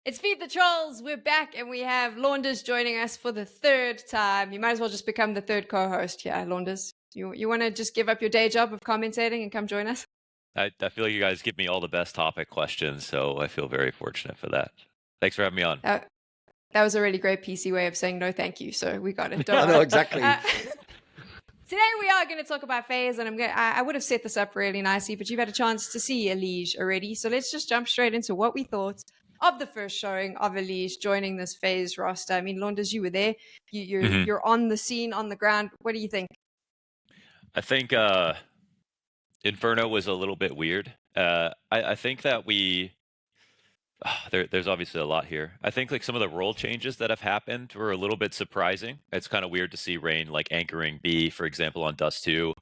It's Feed the Trolls. We're back and we have Launders joining us for the third time. You might as well just become the third co-host here, Launders. You want to just give up your day job of commentating and come join us? I feel like you guys give me all the best topic questions, so I feel very fortunate for that. Thanks for having me on. That was a really great PC way of saying no thank you, so we got it. I know, exactly. Today we are going to talk about FaZe, and I would have set this up really nicely, but you've had a chance to see EliGE already, so let's just jump straight into what we thought of the first showing of EliGE joining this FaZe roster. I mean, Launders, you were there. You're on the scene, on the ground. What do you think? I think Inferno was a little bit weird. I think that there's obviously a lot here. I think like some of the role changes that have happened were a little bit surprising. It's kind of weird to see Rain like anchoring B, for example, on Dust 2.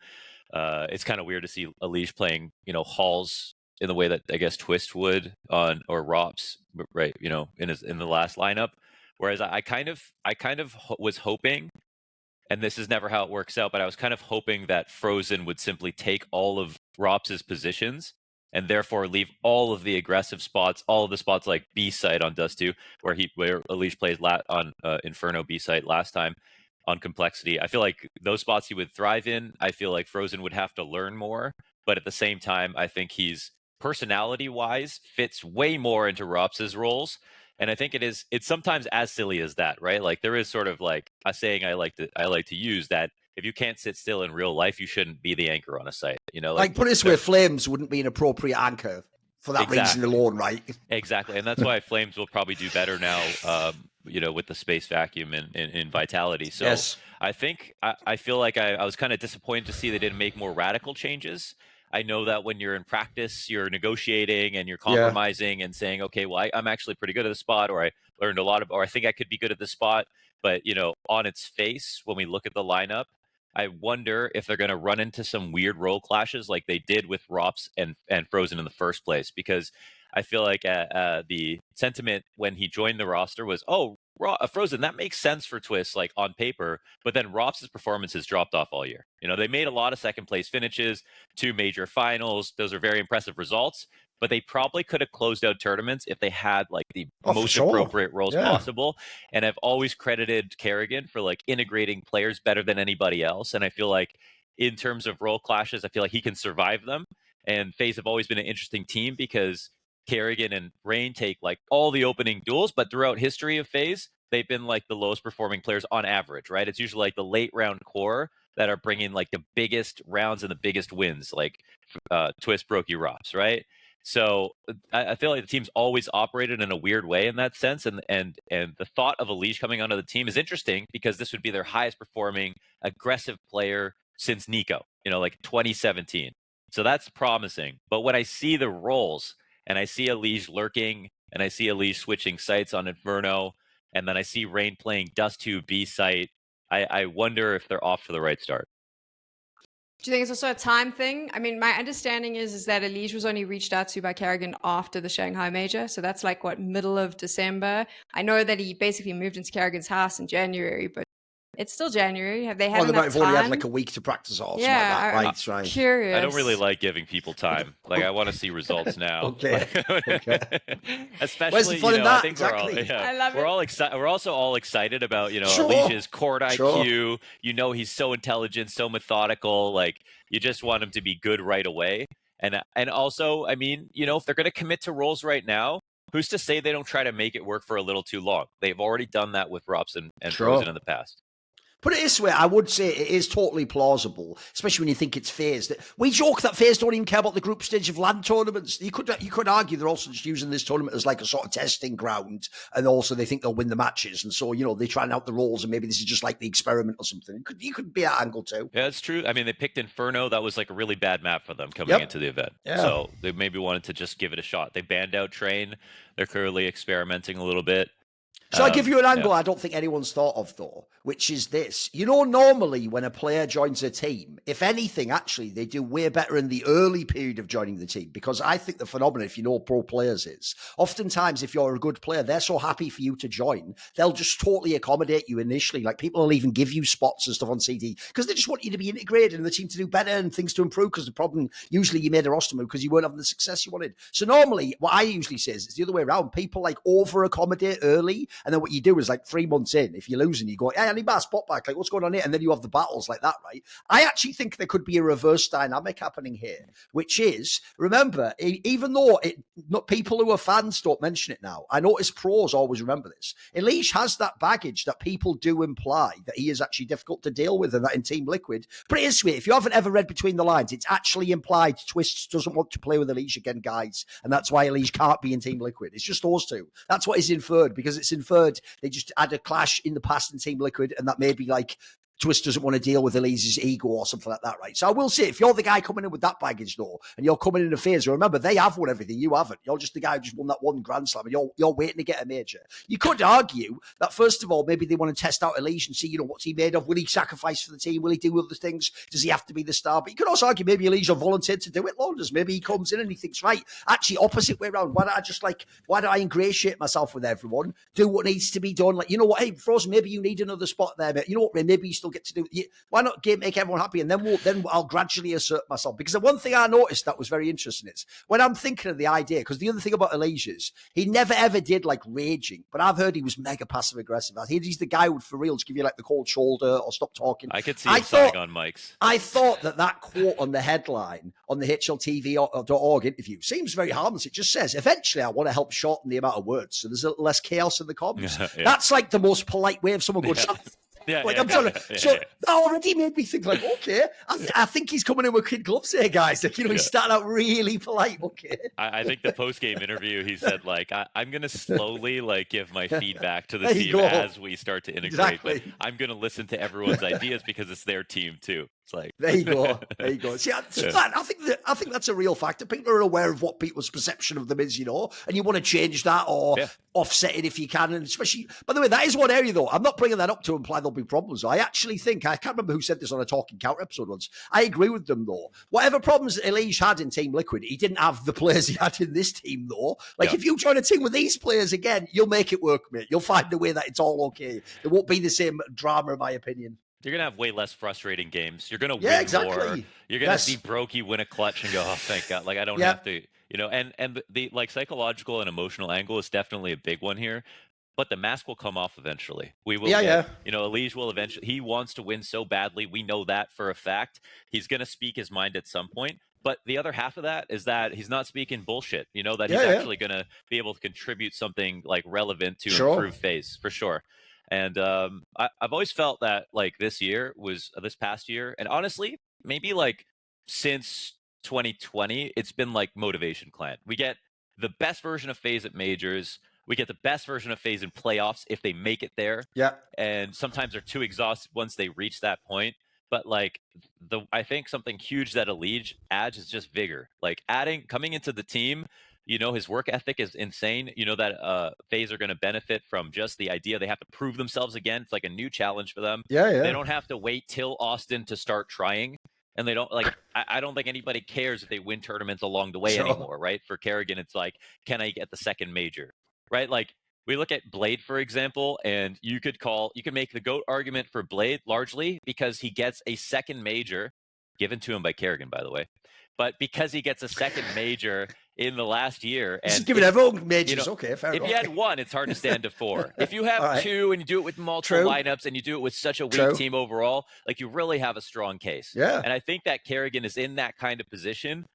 It's kind of weird to see EliGE playing, halls in the way that I guess Twist would on or ropz, right? In the last lineup. Whereas I kind of was hoping, and this is never how it works out, but I was kind of hoping that Frozen would simply take all of ropz's positions and therefore leave all of the aggressive spots, all of the spots like B site on Dust 2, where EliGE plays on Inferno B site last time on Complexity. I feel like those spots he would thrive in. I feel like Frozen would have to learn more, but at the same time, I think he's personality-wise fits way more into ropz's roles. And I think it's sometimes as silly as that, right? Like there is sort of like a saying I like to use that if you can't sit still in real life, you shouldn't be the anchor on a site. Like put it this way, Flames wouldn't be an appropriate anchor for that reason alone, right? Exactly, and that's why Flames will probably do better now. With the space vacuum in Vitality. So yes. I think I feel like I was kind of disappointed to see they didn't make more radical changes. I know that when you're in practice, you're negotiating and you're compromising and saying, okay, well, I'm actually pretty good at this spot, or I learned a lot or I think I could be good at this spot. But, on its face, when we look at the lineup, I wonder if they're going to run into some weird role clashes like they did with ropz and Frozen in the first place. Because I feel like the sentiment when he joined the roster was, Frozen, that makes sense for Twist, like on paper, but then ropz's performance has dropped off all year. They made a lot of second place finishes, 2 major finals. Those are very impressive results, but they probably could have closed out tournaments if they had like the most appropriate roles possible. And I've always credited karrigan for like integrating players better than anybody else. And I feel like in terms of role clashes, I feel like he can survive them. And FaZe have always been an interesting team because karrigan and Rain take like all the opening duels, but throughout history of FaZe, they've been like the lowest performing players on average, right? It's usually like the late round core that are bringing like the biggest rounds and the biggest wins, like Twist, Brokey, ropz, right? So I feel like the team's always operated in a weird way in that sense, and the thought of EliGE coming onto the team is interesting because this would be their highest performing aggressive player since Nico, like 2017. So that's promising. But when I see the roles and I see EliGE lurking and I see EliGE switching sites on Inferno, and then I see Rain playing Dust 2 B site, I wonder if they're off to the right start. Do you think it's also a time thing? I mean, my understanding is that EliGE was only reached out to by karrigan after the Shanghai major. So that's like, middle of December? I know that he basically moved into karrigan's house in January, but it's still January. Have they had enough time? They've only had like a week to practice or something like that, right? I'm curious. I don't really like giving people time. Like, I want to see results now. Okay. Especially, where's the fun in that? I think exactly. I love it. We're all excited. We're also all excited about, EliGE's court IQ. He's so intelligent, so methodical. Like, you just want him to be good right away. And also, I mean, if they're going to commit to roles right now, who's to say they don't try to make it work for a little too long? They've already done that with ropz and Frozen in the past. Put it this way, I would say it is totally plausible, especially when you think it's FaZe. We joke that FaZe don't even care about the group stage of LAN tournaments. You could argue they're also just using this tournament as like a sort of testing ground, and also they think they'll win the matches, and so they try out the roles, and maybe this is just like the experiment or something. You could be at angle too. Yeah, it's true. I mean, they picked Inferno. That was like a really bad map for them coming into the event. Yeah. So they maybe wanted to just give it a shot. They banned out Train. They're clearly experimenting a little bit. So I give you an angle I don't think anyone's thought of, though, which is this. You know, normally when a player joins a team, if anything, actually, they do way better in the early period of joining the team, because I think the phenomenon, if you know pro players, is oftentimes if you're a good player, they're so happy for you to join, they'll just totally accommodate you initially. Like, people will even give you spots and stuff on CD because they just want you to be integrated and the team to do better and things to improve, because the problem, usually you made a roster move because you weren't having the success you wanted. So normally, what I usually say is it's the other way around. People like over-accommodate early, and then what you do is like 3 months in, if you're losing, you go, hey, I need my spot back. Like, what's going on here? And then you have the battles like that, right? I actually think there could be a reverse dynamic happening here, which is, remember, even though people who are fans don't mention it now, I notice pros always remember this. EliGE has that baggage that people do imply that he is actually difficult to deal with, and that in Team Liquid. But it is sweet. If you haven't ever read between the lines, it's actually implied Twists doesn't want to play with EliGE again, guys. And that's why EliGE can't be in Team Liquid. It's just those two. That's what is inferred, because it's inferred they just had a clash in the past in Team Liquid, and that may be like Twist doesn't want to deal with EliGE's ego or something like that, right? So I will say, if you're the guy coming in with that baggage, though, and you're coming in a FaZe, remember, they have won everything, you haven't. You're just the guy who just won that one Grand Slam, and you're waiting to get a major. You could argue that, first of all, maybe they want to test out EliGE and see, what's he made of? Will he sacrifice for the team? Will he do other things? Does he have to be the star? But you could also argue maybe EliGE are volunteered to do it, Launders. Maybe he comes in and he thinks, right, actually, opposite way around. Why don't I ingratiate myself with everyone, do what needs to be done? Like, you know what, hey, Frozen, maybe you need another spot there, but you know what, maybe you still get to do it. Why not make everyone happy? And then I'll gradually assert myself. Because the one thing I noticed that was very interesting is when I'm thinking of the idea, because the other thing about EliGE is he never ever did like raging, but I've heard he was mega passive aggressive. I think he's the guy who would for real give you like the cold shoulder or stop talking. I could see him signing on mics. I thought that quote on the headline on the HLTV.org interview seems very harmless. It just says, eventually I want to help shorten the amount of words so there's a little less chaos in the comms. Yeah. That's like the most polite way of someone going, I'm trying to. So that already made me think, like, okay, I think he's coming in with kid gloves here, guys. Like, he's starting out really polite. Okay. I think the post game interview, he said, like, I'm gonna slowly like give my feedback to the team as we start to integrate. Exactly. But I'm gonna listen to everyone's ideas because it's their team too. It's like there you go. See, I think that's a real factor. People are aware of what people's perception of them is, and you want to change that or offset it if you can. And especially, by the way, that is one area though. I'm not bringing that up to imply there'll be problems. I actually think, I can't remember who said this on a Talking Counter episode once. I agree with them though. Whatever problems EliGE had in Team Liquid, he didn't have the players he had in this team though. Like if you join a team with these players again, you'll make it work, mate. You'll find a way that it's all okay. There won't be the same drama, in my opinion. You're going to have way less frustrating games. You're going to win more. You're going to see Brokey win a clutch and go, oh, thank God. Like, I don't have to, and the like psychological and emotional angle is definitely a big one here. But the mask will come off eventually. We will EliGE will eventually. He wants to win so badly. We know that for a fact. He's going to speak his mind at some point. But the other half of that is that he's not speaking bullshit. That he's actually going to be able to contribute something like relevant to improve FaZe, for sure. And I've always felt that like this past year, and honestly, maybe like since 2020, it's been like Motivation Clan. We get the best version of FaZe at majors. We get the best version of FaZe in playoffs if they make it there. Yeah. And sometimes they're too exhausted once they reach that point. But like I think something huge that EliGE adds is just vigor. Like coming into the team. His work ethic is insane. That FaZe are going to benefit from just the idea they have to prove themselves again. It's like a new challenge for them. Yeah. They don't have to wait till Austin to start trying. And they don't I don't think anybody cares if they win tournaments along the way anymore, right? For karrigan, it's like, can I get the second major, right? Like we look at Blade, for example, and you could make the GOAT argument for Blade largely because he gets a second major given to him by karrigan, by the way. But because he gets a second major in the last year, and giving everyone majors, okay, fair enough. If you had one, it's hard to stand to four. If you have two and you do it with multiple lineups and you do it with such a weak team overall, like you really have a strong case. Yeah. And I think that karrigan is in that kind of position,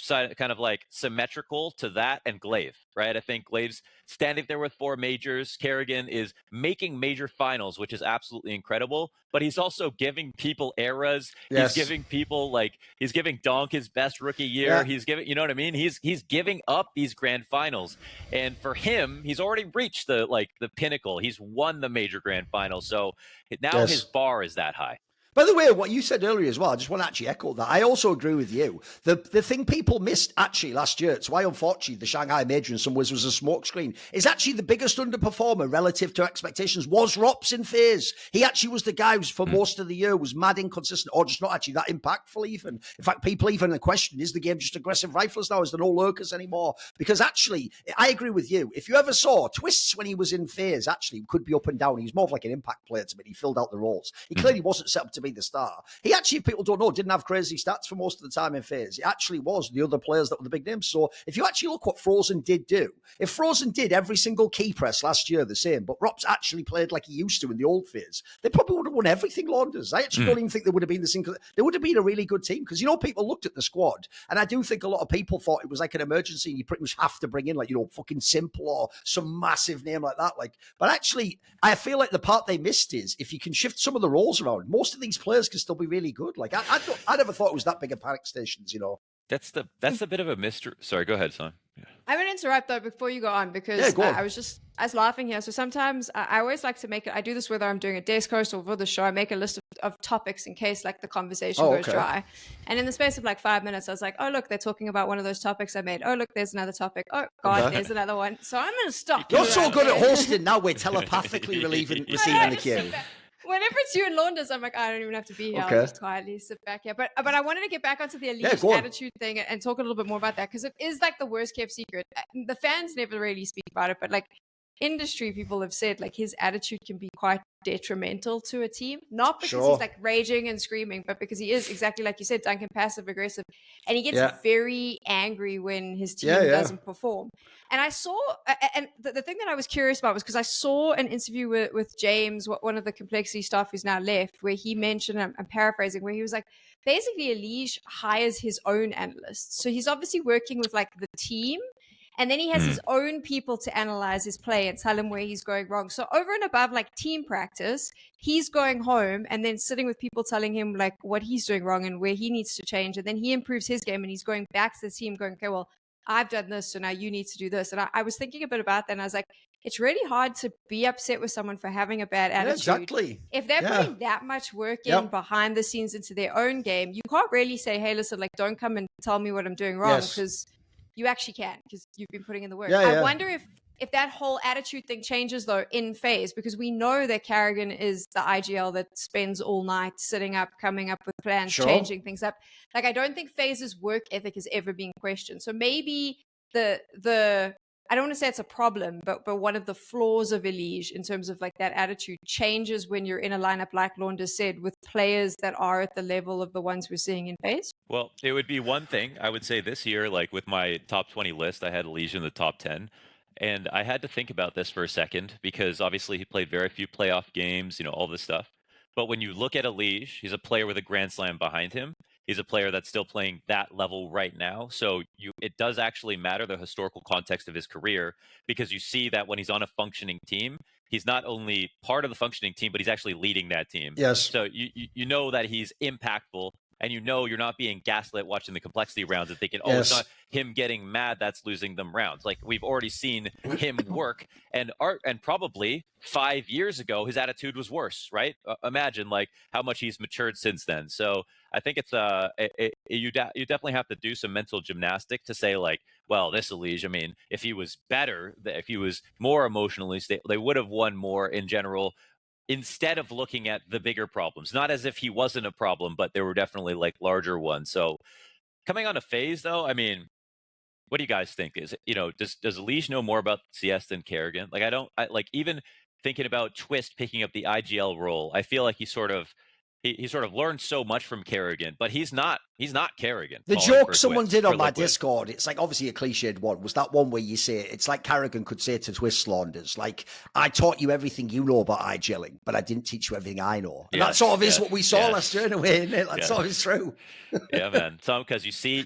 kind of like symmetrical to that and Glaive, right? I think Glaive's standing there with 4 majors. karrigan is making major finals, which is absolutely incredible, but he's also giving people eras. Yes. He's giving people he's giving Donk his best rookie year. Yeah. He's giving, you know what I mean? He's giving up these grand finals. And for him, he's already reached the pinnacle. He's won the major grand final. So now his bar is that high. By the way, what you said earlier as well, I just want to actually echo that. I also agree with you. The thing people missed actually last year, it's why unfortunately the Shanghai Major in some ways was a smokescreen, is actually the biggest underperformer relative to expectations was ropz in FaZe. He actually was the guy who for most of the year was mad inconsistent or just not actually that impactful even. In fact, people even question, is the game just aggressive rifles now? Is there no lurkers anymore? Because actually, I agree with you. If you ever saw Twists when he was in FaZe, actually could be up and down. He was more of like an impact player to me. He filled out the roles. He clearly wasn't set up to be the star. He actually, if people don't know, didn't have crazy stats for most of the time in FaZe. It actually was the other players that were the big names. So if you actually look what Frozen did do, if Frozen did every single key press last year the same, but ropz actually played like he used to in the old FaZe, they probably would have won everything, Launders. I actually don't even think they would have been the single. They would have been a really good team because, you know, people looked at the squad and I do think a lot of people thought it was like an emergency and you pretty much have to bring in like, you know, fucking Simple or some massive name like that. Like, but actually, I feel like the part they missed is if you can shift some of the roles around, most of these players can still be really good. Like I never thought it was that big of panic stations, you know. That's a bit of a mystery. Sorry, go ahead, son. Yeah. I'm going to interrupt though before you go on because go on. I was laughing here. So sometimes I always like to make it, I do this whether I'm doing a desk host or for the show, I make a list of topics in case like the conversation goes dry. And in the space of like 5 minutes, I was like, oh, look, they're talking about one of those topics I made. Oh, look, there's another topic. Oh, God, there's another one. So I'm going to stop. You're so good at hosting now, we're telepathically receiving the cue. Whenever it's you and Launders, I'm like, I don't even have to be here. I'll just quietly sit back here. But I wanted to get back onto the EliGE attitude thing and talk a little bit more about that because it is like the worst kept secret. The fans never really speak about it, but like industry people have said like his attitude can be quite detrimental to a team, not because he's like raging and screaming, but because he is exactly like you said, Duncan, passive aggressive, and he gets very angry when his team doesn't perform. And I saw, and the thing that I was curious about was because I saw an interview with James, one of the complexity staff who's now left, where he mentioned, I'm paraphrasing, where he was like, basically EliGE hires his own analysts, so he's obviously working with like the team. And then he has his own people to analyze his play and tell him where he's going wrong. So over and above like team practice, he's going home and then sitting with people telling him like what he's doing wrong and where he needs to change. And then he improves his game and he's going back to the team going, okay, well, I've done this, so now you need to do this. And I was thinking a bit about that and I was like, it's really hard to be upset with someone for having a bad attitude. Exactly. If they're putting that much work in behind the scenes into their own game, you can't really say, hey, listen, like don't come and tell me what I'm doing wrong because you actually can because you've been putting in the work. I wonder if that whole attitude thing changes though in FaZe, because we know that karrigan is the IGL that spends all night sitting up, coming up with plans, changing things up. Like I don't think FaZe's work ethic has ever been questioned. So maybe the I don't want to say it's a problem, but one of the flaws of EliGE in terms of like that attitude changes when you're in a lineup like Launders said with players that are at the level of the ones we're seeing in FaZe. Well, it would be one thing I would say this year, like with my top 20 list, I had EliGE in the top 10. And I had to think about this for a second because obviously he played very few playoff games, you know, all this stuff. But when you look at EliGE, he's a player with a Grand Slam behind him. He's a player that's still playing that level right now. So it does actually matter the historical context of his career because you see that when he's on a functioning team, he's not only part of the functioning team, but he's actually leading that team. Yes. So you know that he's impactful. And you know you're not being gaslit watching the complexity rounds and thinking, oh, it's not him getting mad that's losing them rounds. Like we've already seen him work, and probably 5 years ago his attitude was worse, right? Imagine like how much he's matured since then. So I think it's you definitely have to do some mental gymnastic to say like, well, this EliGE, I mean, if he was better, if he was more emotionally stable, they would have won more in general. Instead of looking at the bigger problems, not as if he wasn't a problem, but there were definitely like larger ones. So coming on to FaZe though, I mean, what do you guys think? Is it, you know, does EliGE know more about CS than karrigan? Like I like even thinking about Twist picking up the IGL role, I feel like he sort of learned so much from karrigan, but he's not karrigan. The joke someone did on my Discord, it's like obviously a cliched one, was that one where you say, it's like karrigan could say to Twist Launders, like, I taught you everything you know about IGLing, but I didn't teach you everything I know. And that sort of is what we saw last year in a way, isn't it? That sort of is true. Yeah, man. So because you see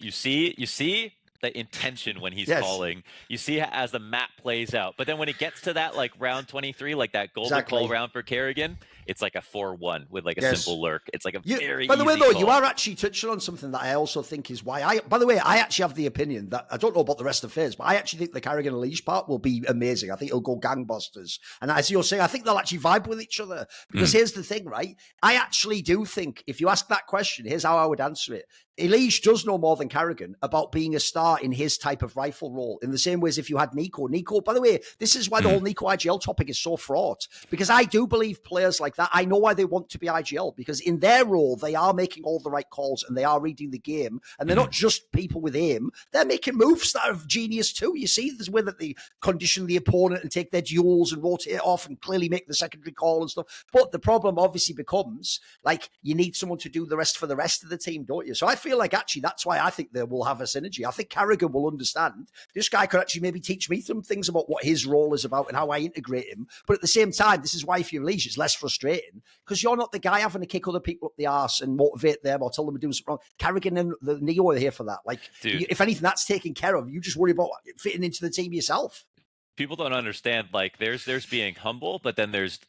the intention when he's calling. You see as the map plays out. But then when it gets to that like round 23, like that golden call round for karrigan, it's like a 4-1 with like a simple lurk. It's like a very By the way, easy though, call. you are actually touching on something that I also think is why by the way, I actually have the opinion that, I don't know about the rest of FaZe, but I actually think the karrigan EliGE part will be amazing. I think it'll go gangbusters. And as you're saying, I think they'll actually vibe with each other. Because here's the thing, right? I actually do think, if you ask that question, here's how I would answer it. EliGE does know more than karrigan about being a star in his type of rifle role, in the same way as if you had Nico. Nico, by the way, this is why the whole Nico IGL topic is so fraught, because I do believe players like that, I know why they want to be IGL, because in their role, they are making all the right calls and they are reading the game, and they're not just people with aim, they're making moves that are genius too. You see this way that they condition the opponent and take their duels and rotate off and clearly make the secondary call and stuff. But the problem obviously becomes, like, you need someone to do the rest for the rest of the team, don't you? So I feel like actually that's why I think they will have a synergy. I think karrigan will understand. This guy could actually maybe teach me some things about what his role is about and how I integrate him. But at the same time, this is why if you're EliGE, it's less frustrating, because you're not the guy having to kick other people up the arse and motivate them or tell them to do something wrong. Karrigan and the Neo are here for that. Like, if anything, that's taken care of. You just worry about fitting into the team yourself. People don't understand, like, there's being humble, but then there's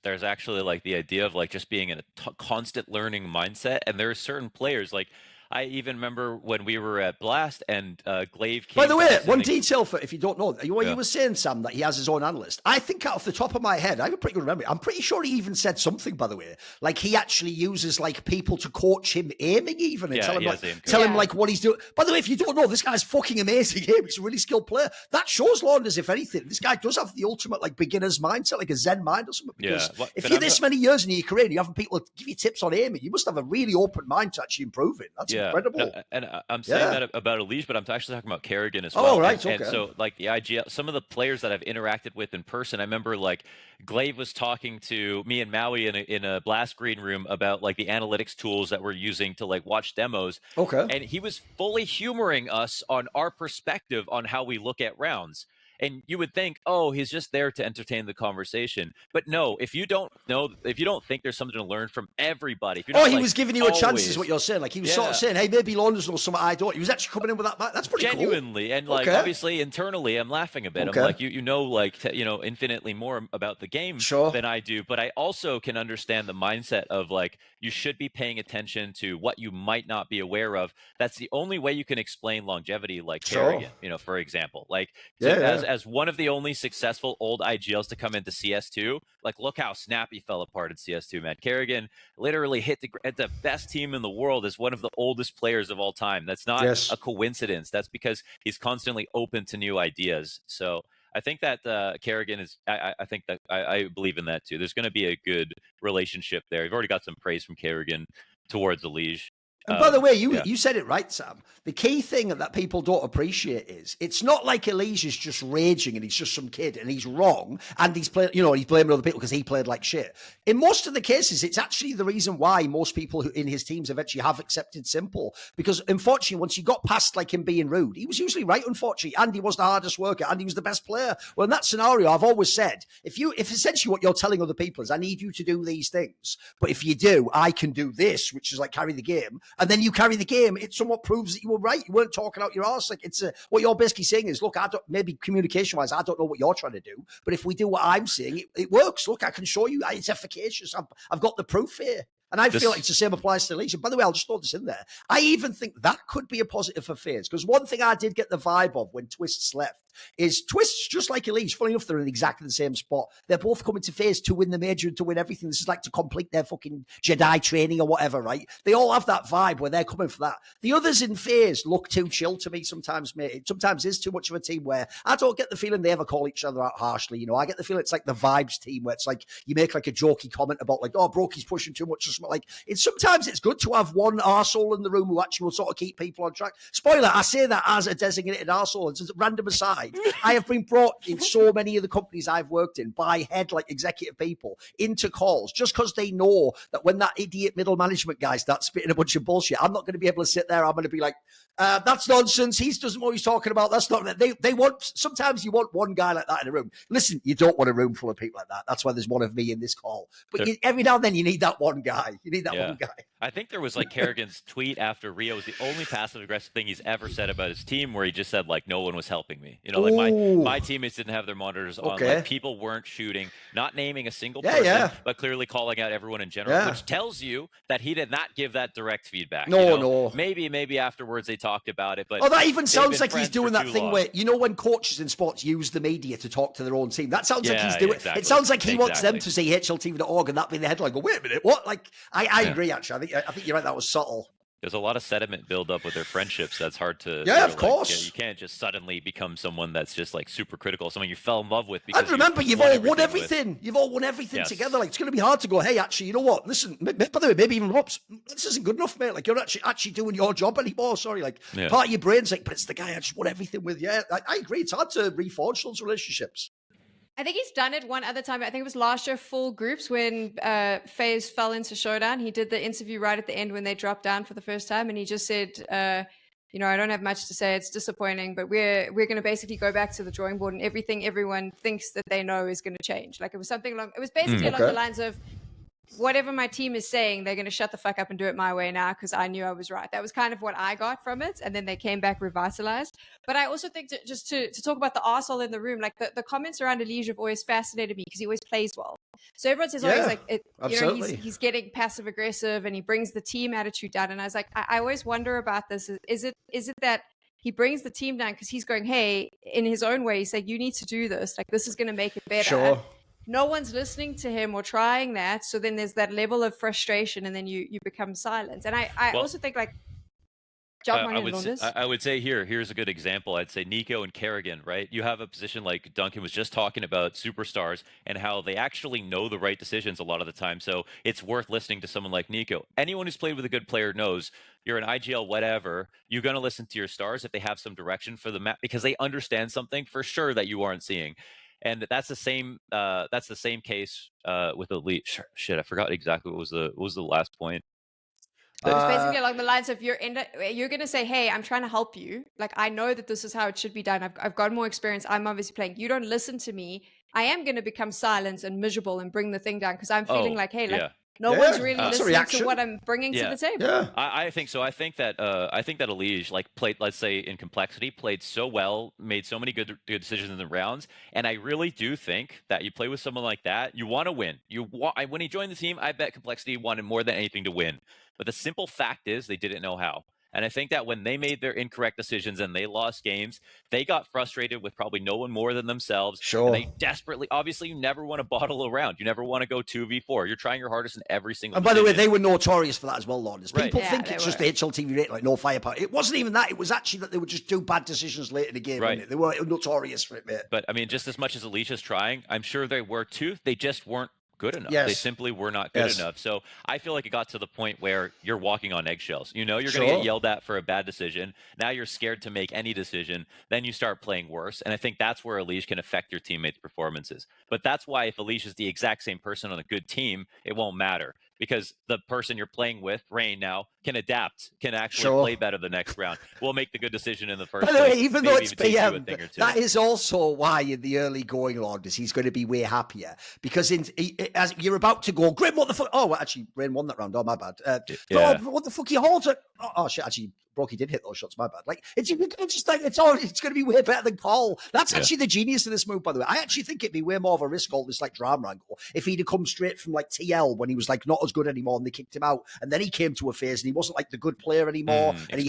actually like the idea of like just being in a constant learning mindset. And there are certain players, like, I even remember when we were at Blast and Glaive came. By the way, one detail for if you don't know, you were saying, Sam, that he has his own analyst. I think off the top of my head, I have a pretty good memory. I'm pretty sure he even said something, by the way, like he actually uses like people to coach him aiming even and tell him like what he's doing. By the way, if you don't know, this guy's fucking amazing aim. He's a really skilled player. That shows launders, if anything. This guy does have the ultimate like beginner's mindset, like a Zen mind or something. Because if you're this many years in your career and you have people give you tips on aiming, you must have a really open mind to actually improve it. That's incredible. And I'm saying that about EliGE, but I'm actually talking about karrigan as well. Oh, right, and so, like, the IGL, some of the players that I've interacted with in person, I remember, like, Glaive was talking to me and Maui in a Blast green room about, like, the analytics tools that we're using to, like, watch demos. Okay. And he was fully humoring us on our perspective on how we look at rounds. And you would think, oh, he's just there to entertain the conversation. But no, if you don't think there's something to learn from everybody. If you're he was giving you a chance, is what you're saying. Like, he was sort of saying, hey, maybe launders knows something I don't. He was actually coming in with that. That's pretty genuinely, cool. And like, obviously, internally, I'm laughing a bit. I'm like, infinitely more about the game than I do. But I also can understand the mindset of like, you should be paying attention to what you might not be aware of. That's the only way you can explain longevity, like karrigan, for example. Like, as one of the only successful old IGLs to come into CS2, like, look how Snap he fell apart in CS2, man. karrigan literally hit the best team in the world as one of the oldest players of all time. That's not a coincidence. That's because he's constantly open to new ideas. So I think that karrigan is, I think that I believe in that too. There's going to be a good relationship there. You've already got some praise from karrigan towards EliGE. And by the way, you said it right, Sam. The key thing that people don't appreciate is it's not like EliGE is just raging and he's just some kid and he's wrong and he's playing, he's blaming other people because he played like shit. In most of the cases, it's actually the reason why most people who in his teams eventually have accepted simple. Because unfortunately, once you got past like him being rude, he was usually right, unfortunately, and he was the hardest worker and he was the best player. Well, in that scenario, I've always said, if essentially what you're telling other people is, I need you to do these things, but if you do, I can do this, which is like carry the game. And then you carry the game, it somewhat proves that you were right. You weren't talking out your arse. Like, it's what you're basically saying is, look, maybe communication-wise, I don't know what you're trying to do, but if we do what I'm saying, it works. Look, I can show you. It's efficacious. I've got the proof here. And I feel like it's the same applies to EliGE. By the way, I'll just throw this in there. I even think that could be a positive for FaZe, because one thing I did get the vibe of when Twists left is Twists, just like EliGE, funny enough, they're in exactly the same spot. They're both coming to FaZe to win the major and to win everything. This is like to complete their fucking Jedi training or whatever, right? They all have that vibe where they're coming for that. The others in FaZe look too chill to me sometimes, mate. It sometimes is too much of a team where I don't get the feeling they ever call each other out harshly. I get the feeling it's like the vibes team where it's like you make like a jokey comment about like, oh, Brokey's pushing too much or something. Like, sometimes it's good to have one arsehole in the room who actually will sort of keep people on track. Spoiler, I say that as a designated arsehole. It's a random aside. I have been brought in so many of the companies I've worked in by head, like executive people, into calls just because they know that when that idiot middle management guy starts spitting a bunch of bullshit, I'm not going to be able to sit there. I'm going to be like, That's nonsense. He doesn't know what he's talking about. That's not. They want. Sometimes you want one guy like that in a room. Listen, you don't want a room full of people like that. That's why there's one of me in this call. But every now and then you need that one guy. You need that one guy. I think there was like karrigan's tweet after Rio was the only passive aggressive thing he's ever said about his team, where he just said like no one was helping me. You know, like my teammates didn't have their monitors on. Like people weren't shooting, not naming a single person, but clearly calling out everyone in general, which tells you that he did not give that direct feedback. No. Maybe afterwards they talked about it, but that even sounds like he's doing that thing where, you know, when coaches in sports use the media to talk to their own team. That sounds like he's doing. Exactly. It sounds like he wants them to say HLTV.org and that be the headline. Go, wait a minute, what? Like, I agree. Actually, I think you're right. That was subtle. There's a lot of sediment build up with their friendships. That's hard to. Yeah, of course. You can't just suddenly become someone that's just like super critical, someone you fell in love with. Because and remember, you've all won everything. You've all won everything together. Like, it's going to be hard to go, hey, actually, you know what? Listen, by the way, maybe even ropz, this isn't good enough, mate. Like, you're actually doing your job anymore. Sorry, like, part of your brain's like, but it's the guy I just won everything with. Yeah, I agree. It's hard to reforge those relationships. I think he's done it one other time. I think it was last year, full groups, when FaZe fell into Showdown. He did the interview right at the end when they dropped down for the first time, and he just said, you know, I don't have much to say. It's disappointing, but we're going to basically go back to the drawing board, and everything everyone thinks that they know is going to change. Like, it was something along. It was basically along the lines of, whatever my team is saying, they're going to shut the fuck up and do it my way now because I knew I was right. That was kind of what I got from it. And then they came back revitalized. But I also think to talk about the arsehole in the room, like the comments around EliGE have always fascinated me because he always plays well. So everyone says, he's like, you know, he's getting passive aggressive and he brings the team attitude down. And I was like, I always wonder about this. Is it that he brings the team down because he's going, hey, in his own way, he's like, you need to do this. Like, this is going to make it better. Sure. No one's listening to him or trying that. So then there's that level of frustration and then you become silent. And I also think like, I would say here's a good example. I'd say Nico and karrigan, right? You have a position like Duncan was just talking about superstars and how they actually know the right decisions a lot of the time. So it's worth listening to someone like Nico. Anyone who's played with a good player knows you're an IGL, whatever, you're going to listen to your stars if they have some direction for the map because they understand something for sure that you aren't seeing. And that's the same. That's the same case with EliGE. Shit, I forgot exactly what was the last point. It's basically along the lines of you're going to say, hey, I'm trying to help you. Like, I know that this is how it should be done. I've got more experience. I'm obviously playing. You don't listen to me. I am going to become silent and miserable and bring the thing down because I'm feeling like, hey, like, no one's really listening to what I'm bringing to the table. Yeah. I think so. I think that EliGE like played, let's say in complexity, played so well, made so many good decisions in the rounds, and I really do think that you play with someone like that, you want to win. When he joined the team, I bet complexity wanted more than anything to win. But the simple fact is they didn't know how. And I think that when they made their incorrect decisions and they lost games, they got frustrated with probably no one more than themselves. Sure. And they desperately, obviously, you never want to bottle around. You never want to go 2v4. You're trying your hardest in every single. And by the way, they were notorious for that as well, launders. People think it's just the HLTV rate, like no firepower. It wasn't even that. It was actually that they would just do bad decisions late in the game. Right. They were notorious for it, mate. But I mean, just as much as EliGE's trying, I'm sure they were too. They just weren't good enough. They simply were not good enough. So I feel like it got to the point where you're walking on eggshells. You know, you're going to get yelled at for a bad decision. Now you're scared to make any decision. Then you start playing worse. And I think that's where EliGE can affect your teammates' performances. But that's why if EliGE is the exact same person on a good team, it won't matter. Because the person you're playing with, Rain now, can adapt, can actually play better the next round. We'll make the good decision in the first place. Even though it's PM, that is also why in the early going launders, he's going to be way happier. Because as you're about to go, Grim, what the fuck? Oh, well, actually, Rain won that round. Oh, my bad. What the fuck, you hold it? Oh, shit, actually, Brokey did hit those shots. My bad. Like it's just like it's going to be way better than Paul. That's actually the genius of this move, by the way. I actually think it'd be way more of a risk, all this like drama angle, if he'd have come straight from like TL when he was like not as good anymore and they kicked him out, and then he came to a FaZe and he wasn't like the good player anymore, and he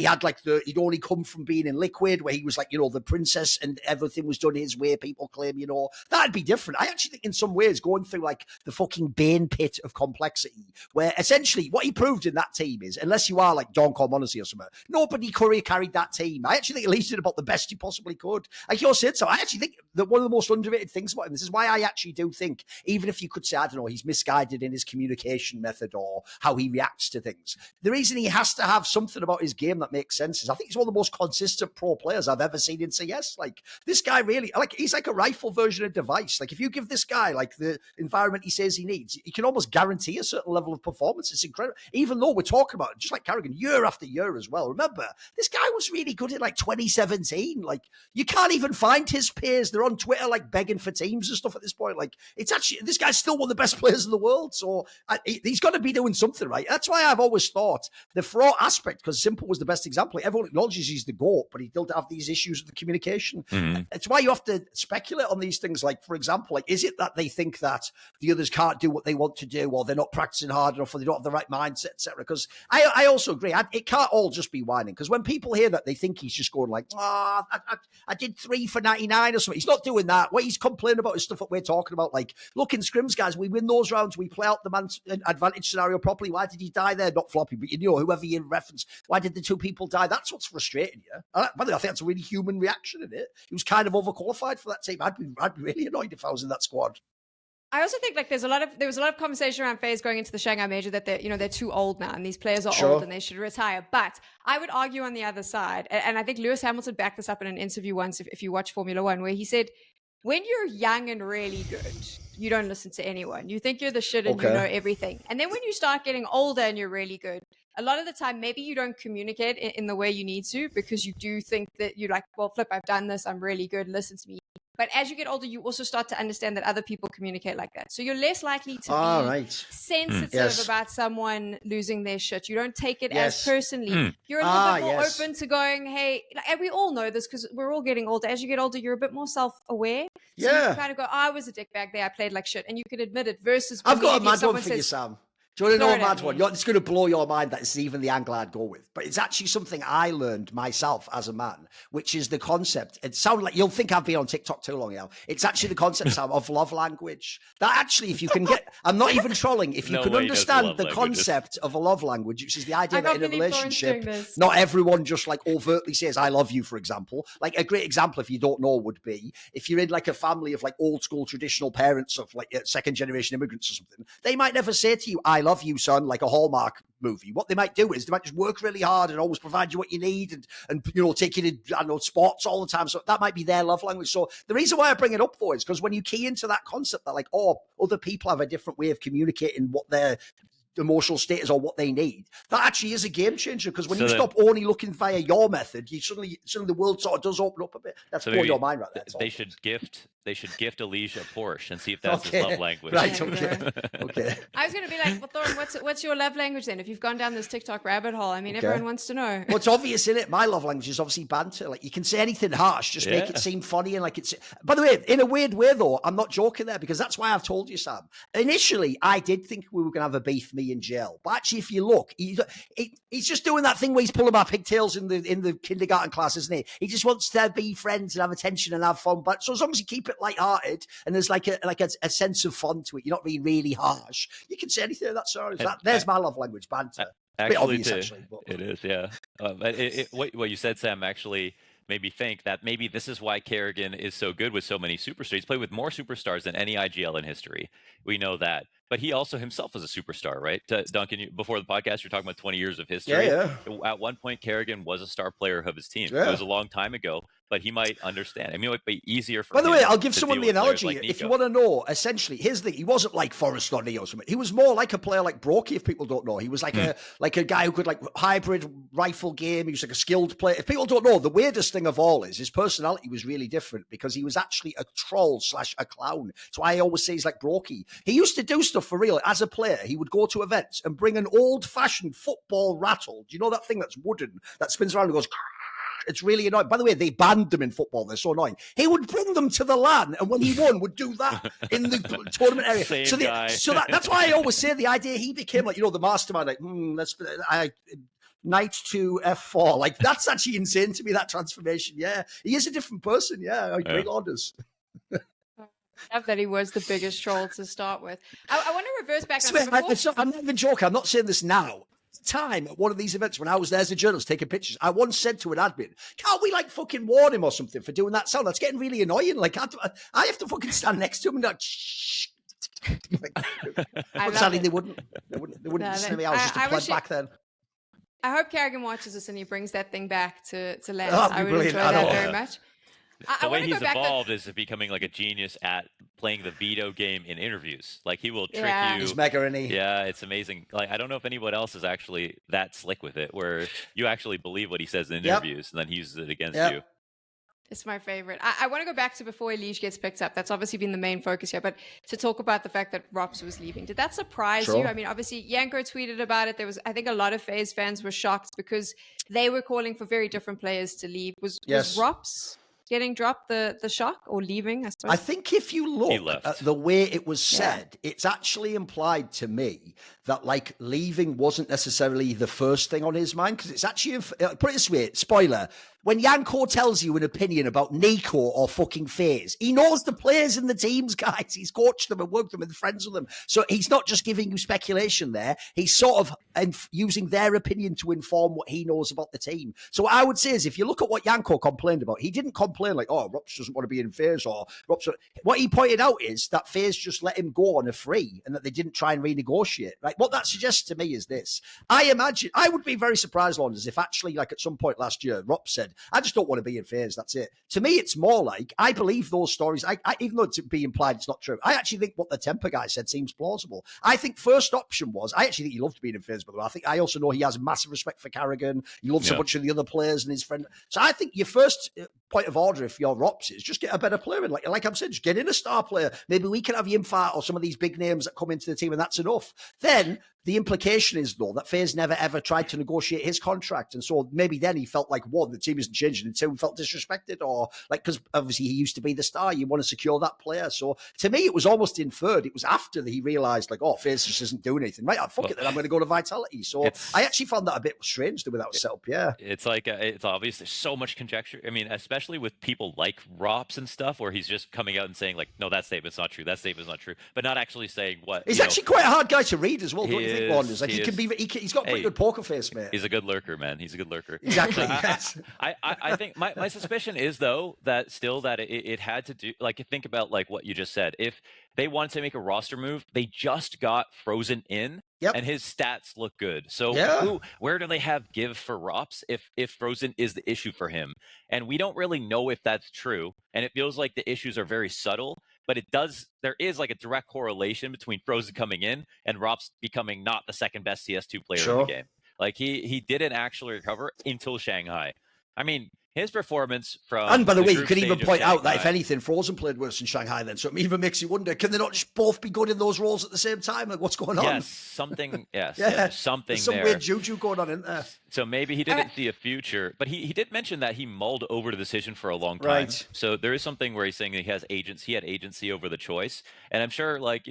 had like he'd only come from being in Liquid where he was like, you know, the princess and everything was done his way. People claim, you know, that'd be different. I actually think in some ways going through like the fucking Bane pit of complexity, where essentially what he proved in that team is, unless you are like Don Cormonacy or something, nobody carried that team. I actually think EliGE did about the best he possibly could. Like you're saying, so I actually think that one of the most underrated things about him, this is why I actually do think, even if you could say, I don't know, he's misguided in his communication method or how he reacts to things, the reason he has to have something about his game that makes sense is I think he's one of the most consistent pro players I've ever seen in CS. Like this guy really, like he's like a rifle version of Device. Like if you give this guy like the environment he says he needs, you can almost guarantee a certain level of performance. It's incredible. Even though we're talking about just like like karrigan year after year as well. Remember, this guy was really good in like 2017. Like, you can't even find his peers. They're on Twitter like begging for teams and stuff at this point. Like, it's actually, this guy's still one of the best players in the world. So he's got to be doing something right. That's why I've always thought the fraud aspect, because Simple was the best example. Everyone acknowledges he's the GOAT, but he still have these issues with the communication. It's why you have to speculate on these things. Like, for example, like, is it that they think that the others can't do what they want to do, or they're not practicing hard enough, or they don't have the right mindset, etc.? Because I also agree, it can't all just be whining. Because when people hear that, they think he's just going like, I did 3 for 99 or something. He's not doing that. What he's complaining about is stuff that we're talking about. Like, look, in scrims, guys, we win those rounds. We play out the man's advantage scenario properly. Why did he die there? Not Floppy, but whoever you reference. Why did the 2 people die? That's what's frustrating you. By the way, I think that's a really human reaction in it. He was kind of overqualified for that team. I'd be really annoyed if I was in that squad. I also think like there was a lot of conversation around FaZe going into the Shanghai Major that they're too old now and these players are old and they should retire. But I would argue on the other side, and I think Lewis Hamilton backed this up in an interview once, if you watch Formula One, where he said, when you're young and really good, you don't listen to anyone. You think you're the shit and you know everything. And then when you start getting older and you're really good, a lot of the time, maybe you don't communicate in the way you need to, because you do think that you're like, well, Flip, I've done this. I'm really good. Listen to me. But as you get older, you also start to understand that other people communicate like that. So you're less likely to be sensitive about someone losing their shit. You don't take it as personally. You're a little bit more open to going, hey, and we all know this because we're all getting older. As you get older, you're a bit more self-aware. So you can kind of go, I was a dickbag there. I played like shit. And you can admit it versus I've got a mad one for you, Sam. Do you want to know a mad one? It's going to blow your mind that it's even the angle I'd go with. But it's actually something I learned myself as a man, which is the concept. It sounds like you'll think I've been on TikTok too long now. It's actually the concept, Sam, of love language. That actually, if you can get, I'm not even trolling, if you can understand the concept of a love language, which is the idea that in a relationship, not everyone just like overtly says, I love you, for example. Like a great example, if you don't know, would be if you're in like a family of like old school traditional parents of like second generation immigrants or something, they might never say to you, I love you, son, like a Hallmark movie. What they might do is they might just work really hard and always provide you what you need and take you to, I don't know, sports all the time. So that might be their love language. So the reason why I bring it up for is because when you key into that concept that like, other people have a different way of communicating what their emotional state is or what they need, that actually is a game changer, because when you stop only looking via your method, you suddenly the world sort of does open up a bit. That's blowing your mind right there. They should gift EliGE a Porsche and see if that's his love language. Right, okay. I was going to be like, well, Thorin, what's your love language then? If you've gone down this TikTok rabbit hole, I mean, everyone wants to know. Well, it's obvious, isn't it? My love language is obviously banter. Like, you can say anything harsh, just make it seem funny and like it's. By the way, in a weird way though, I'm not joking there, because that's why I've told you, Sam. Initially, I did think we were going to have a beef, me and Jill, but actually, if you look, he's just doing that thing where he's pulling my pigtails in the kindergarten class, isn't he? He just wants to be friends and have attention and have fun. But so as long as you keep it lighthearted and there's like a sense of fun to it, you're not being really harsh, you can say anything of that sort. There's my love language, banter. Actually, it is, yeah. What you said, Sam, actually made me think that maybe this is why karrigan is so good with so many superstars. He's played with more superstars than any IGL in history. We know that. But he also himself was a superstar, right? Duncan, before the podcast, you're talking about 20 years of history. Yeah. At one point, karrigan was a star player of his team. Yeah. It was a long time ago, but he might understand. I mean, it might be easier for him. By the way, I'll give someone the analogy. If you want to know, essentially, here's the thing. He wasn't like Forrest or Neo or something. He was more like a player like Brokey, if people don't know. He was like a guy who could like hybrid rifle game. He was like a skilled player. If people don't know, the weirdest thing of all is his personality was really different, because he was actually a troll / a clown. So I always say he's like Brokey. He used to do stuff for real. As a player, he would go to events and bring an old-fashioned football rattle. Do you know that thing that's wooden, that spins around and goes... It's really annoying. By the way, they banned them in football. They're so annoying. He would bring them to the LAN, and when he won, would do that in the tournament area. That's why I always say the idea he became like, the mastermind. Like, knight to F4. Like, that's actually insane to me, that transformation. Yeah, he is a different person. Yeah, great launders. I love that he was the biggest troll to start with. I want to reverse back. I'm not even joking. I'm not saying this now. Time at one of these events when I was there as a journalist taking pictures, I once said to an admin, can't we like fucking warn him or something for doing that sound? That's getting really annoying. Like, I have to fucking stand next to him and like, shh. But sadly, they wouldn't listen to me. I was just a pleb back then. I hope karrigan watches this and he brings that thing back to land. I would enjoy that very much. The way he's evolved is becoming like a genius at playing the veto game in interviews. Like he will trick you. He's mega, isn't he? Yeah, it's amazing. Like I don't know if anyone else is actually that slick with it, where you actually believe what he says in interviews, and then he uses it against you. It's my favorite. I want to go back to before EliGE gets picked up. That's obviously been the main focus here. But to talk about the fact that ropz was leaving, did that surprise you? I mean, obviously, Yanko tweeted about it. There was, I think, a lot of FaZe fans were shocked because they were calling for very different players to leave. Was ropz getting dropped the shock or leaving? I suppose. I think if you look at the way it was said, it's actually implied to me that like leaving wasn't necessarily the first thing on his mind, because it's actually, put it this way, spoiler, when Yanko tells you an opinion about Nico or fucking FaZe, he knows the players in the teams, guys. He's coached them and worked them and friends with them. So he's not just giving you speculation there. He's sort of using their opinion to inform what he knows about the team. So what I would say is, if you look at what Yanko complained about, he didn't complain like, oh, ropz doesn't want to be in FaZe, or ropz. What he pointed out is that FaZe just let him go on a free and that they didn't try and renegotiate. Right? What that suggests to me is this. I would be very surprised, Launders, if actually like at some point last year, ropz said, I just don't want to be in FaZe. That's it. To me, it's more like I believe those stories. Even though it's be implied it's not true, I actually think what the Temper guy said seems plausible. I think first option was, I actually think he loved being in FaZe, by the way. I also know he has massive respect for karrigan. He loves a bunch of the other players and his friend. So I think your first point of order, if you're ropz, is just get a better player in. Like I'm saying, just get in a star player. Maybe we can have Yimfat or some of these big names that come into the team, and that's enough. Then the implication is, though, that FaZe never ever tried to negotiate his contract. And so maybe then he felt like, one, the team isn't changing, and two, he felt disrespected, or like, because obviously he used to be the star. You want to secure that player. So to me, it was almost inferred. It was after he realized, like, oh, FaZe just isn't doing anything. Right, fuck it, then I'm going to go to Vitality. So I actually found that a bit strange the way that was set up. Yeah. It's like, it's obvious there's so much conjecture. I mean, especially with people like ropz and stuff, where he's just coming out and saying, like, no, that statement's not true. That statement's not true. But not actually saying what. He's actually quite a hard guy to read as well, don't you think, Launders? Like, he's got a pretty good poker face, mate. He's a good lurker, man. He's a good lurker. Exactly. Yes. I think my suspicion is, though, that it had to do, like, think about like what you just said. If they wanted to make a roster move, they just got frozen in, and his stats look good. So where do they have give for ropz if frozen is the issue for him? And we don't really know if that's true. And it feels like the issues are very subtle. But there is like a direct correlation between frozen coming in and ropz becoming not the second best CS2 player in the game. Like he didn't actually recover until Shanghai. I mean, his performance from... And by the way, you could even point out that if anything, Frozen played worse in Shanghai then. So it even makes you wonder, can they not just both be good in those roles at the same time? Like, what's going on? Yes, something There's some there. Weird juju going on in there. So maybe he didn't see a future. But he did mention that he mulled over the decision for a long time. Right. So there is something where he's saying that he had agency over the choice. And I'm sure, like,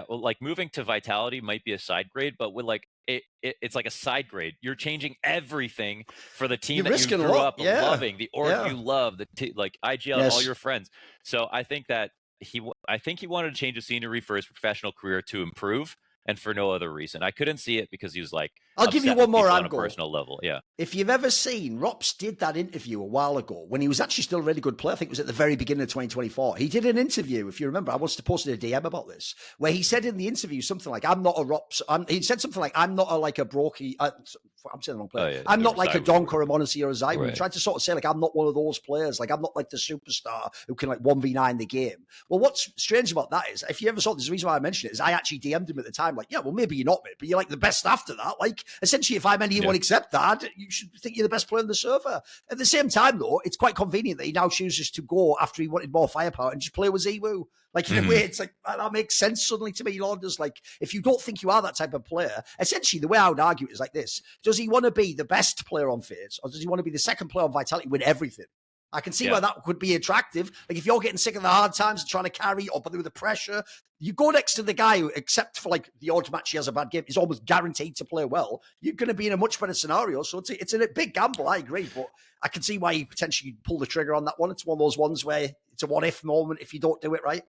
like moving to Vitality might be a side grade, but with like it's like a side grade. You're changing everything for the team that you grew up loving, the org you love, like IGL and all your friends. So I think that he wanted to change the scenery for his professional career to improve, and for no other reason. I couldn't see it because he was like, I'll give you one more angle. On a personal level, yeah. If you've ever seen, ropz did that interview a while ago when he was actually still a really good player. I think it was at the very beginning of 2024. He did an interview, if you remember. I wanted to post a DM about this, where he said in the interview something like, I'm not a ropz. He said something like, I'm not like a brokey. I'm saying the wrong player. I'm not like a Donk or a Monacy or a Zyron. Right. He tried to sort of say, like, I'm not one of those players. Like, I'm not like the superstar who can like 1v9 the game. Well, what's strange about that is, if you ever saw this, the reason why I mentioned it is I actually DM'd him at the time, like, yeah, well, maybe you're not, mate, but you're like the best after that. Like, essentially, if I'm anyone except that, you should think you're the best player on the server. At the same time, though, it's quite convenient that he now chooses to go after he wanted more firepower and just play with Ziwu. Like, in a way, it's like, that makes sense suddenly to me, Launders. Like, if you don't think you are that type of player, essentially, the way I would argue it is like this. Does he want to be the best player on FaZe, or does he want to be the second player on Vitality, win everything? I can see why that could be attractive. Like, if you're getting sick of the hard times and trying to carry or with the pressure, you go next to the guy who, except for like the odd match he has a bad game, is almost guaranteed to play well. You're going to be in a much better scenario. So it's a big gamble, I agree. But I can see why you potentially pull the trigger on that one. It's one of those ones where it's a what-if moment if you don't do it right.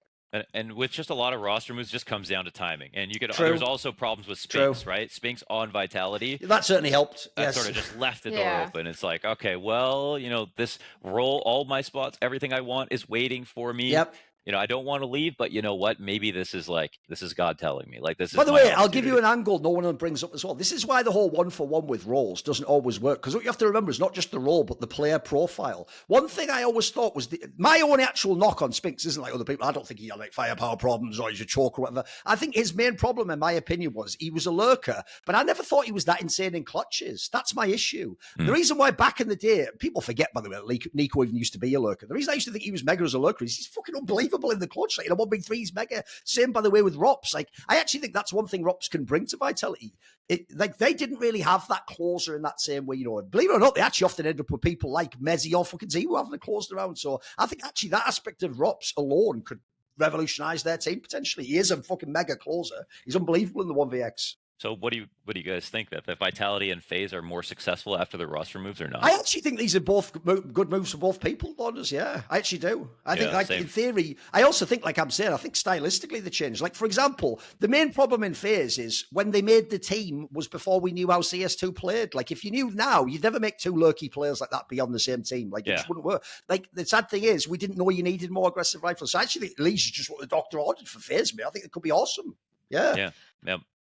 And with just a lot of roster moves, just comes down to timing. And you there's also problems with Spinks, right? Spinks on Vitality. That certainly helped. That sort of just left the door open. It's like, okay, well, this role, all my spots, everything I want is waiting for me. Yep. I don't want to leave, but you know what? Maybe this is God telling me. Like, this is. By the way, I'll give you an angle no one brings up as well. This is why the whole 1-for-1 with roles doesn't always work, because what you have to remember is not just the role, but the player profile. One thing I always thought was my own actual knock on Spinks isn't like other people. I don't think he had like firepower problems or he's a choke or whatever. I think his main problem, in my opinion, was he was a lurker, but I never thought he was that insane in clutches. That's my issue. The reason why back in the day, people forget, by the way, Nico even used to be a lurker. The reason I used to think he was mega as a lurker is he's fucking unbelievable in the clutch. Like, 1v3 is mega. Same, by the way, with ropz. Like, I actually think that's one thing ropz can bring to Vitality. Like, they didn't really have that closer in that same way, believe it or not, they actually often end up with people like Mezzy or fucking Z who haven't closed around. So I think actually that aspect of ropz alone could revolutionize their team potentially. He is a fucking mega closer. He's unbelievable in the 1vx. So what do you guys think, that Vitality and FaZe are more successful after the roster moves or not? I actually think these are both good moves for both people, Launders. Yeah, I actually do. I think, like, in theory, I also think, like I'm saying, I think stylistically they changed. Like, for example, the main problem in FaZe is when they made the team was before we knew how CS2 played. Like, if you knew now, you'd never make two lurky players like that be on the same team. Like, it just wouldn't work. Like, the sad thing is, we didn't know you needed more aggressive rifles. So I actually think EliGE is just what the doctor ordered for FaZe, man. I think it could be awesome. Yeah.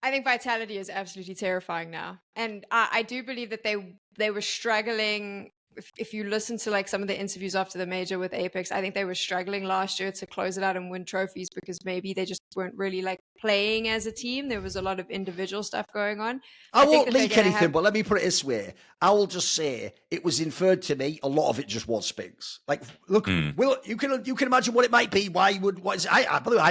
I think Vitality is absolutely terrifying now. And I do believe that they were struggling. If you listen to like some of the interviews after the major with Apex, I think they were struggling last year to close it out and win trophies because maybe they just weren't really like playing as a team. There was a lot of individual stuff going on. I won't leak anything, but let me put it this way. I will just say it was inferred to me. A lot of it just was Spinks. Like, look, Will, you can imagine what it might be. By the way, I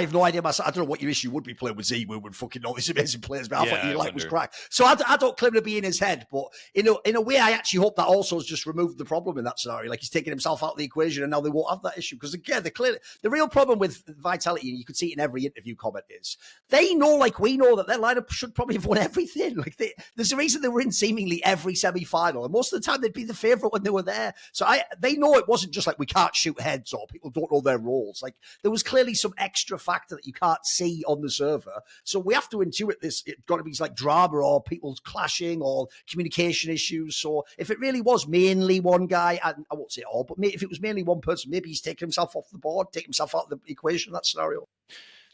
have no idea myself. I don't know what your issue would be playing with Z. We would fucking know these amazing players, but I thought you like was crack. So I don't claim to be in his head, but in a way, I actually hope that also has just removed the problem in that scenario. Like, he's taking himself out of the equation, and now they won't have that issue. Because again, the real problem with Vitality, and you can see it in every interview comment, is they know, like we know, that their lineup should probably have won everything. Like, there's a reason they were in seemingly every semi-final, and most of the time they'd be the favourite when they were there. So they know it wasn't just like we can't shoot heads or people don't know their roles. Like, there was clearly some extra factor that you can't see on the server. So we have to intuit this. It's got to be like drama or people clashing or communication issues. So if it really was mainly one guy, and I won't say all, but if it was mainly one person, maybe he's taken himself off the board, taken himself out of the equation in that scenario.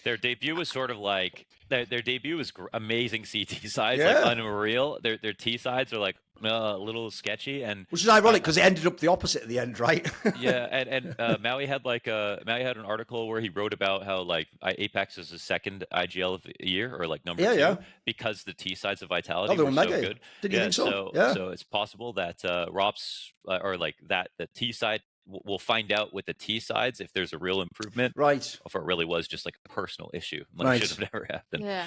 Their debut was sort of like their debut was amazing CT sides, like unreal. Their T sides are like a little sketchy, and which is ironic because it ended up the opposite at the end, right? and Maui had an article where he wrote about how like Apex is his second IGL of the year, or like number two, because the T sides of Vitality were so good. Did you think so? So it's possible that ropz or like that the T side. We'll find out with the T sides if there's a real improvement, right? If it really was just like a personal issue, like should have never happened. Yeah,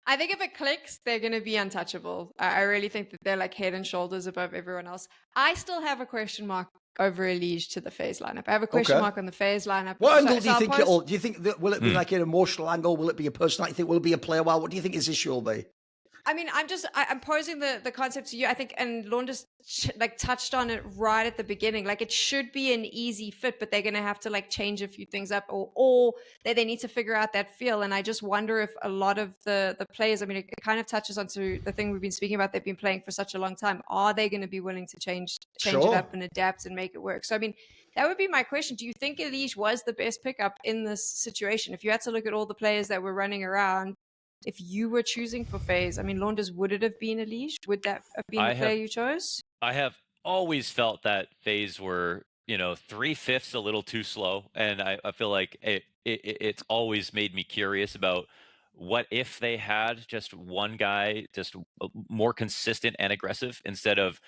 I think if it clicks, they're going to be untouchable. I really think that they're like head and shoulders above everyone else. I still have a question mark over EliGE to the FaZe lineup. I have a question mark on the FaZe lineup. What angle do you think it'll? Do you think that will it be like an emotional angle? Will it be a personality thing? Will it be a player? What do you think his issue will be? I mean, I'm posing the concept to you, I think, and Launders like touched on it right at the beginning. Like, it should be an easy fit, but they're going to have to like change a few things up, or they need to figure out that feel. And I just wonder if a lot of the players, I mean, it kind of touches onto the thing we've been speaking about. They've been playing for such a long time. Are they going to be willing to change it up and adapt and make it work? So, I mean, that would be my question. Do you think EliGE was the best pickup in this situation? If you had to look at all the players that were running around, if you were choosing for FaZe, I mean, Launders, would it have been EliGE? Would that have been the player you chose? I have always felt that FaZe were, 3/5 a little too slow. And I feel like it's always made me curious about what if they had just one guy, just more consistent and aggressive, instead of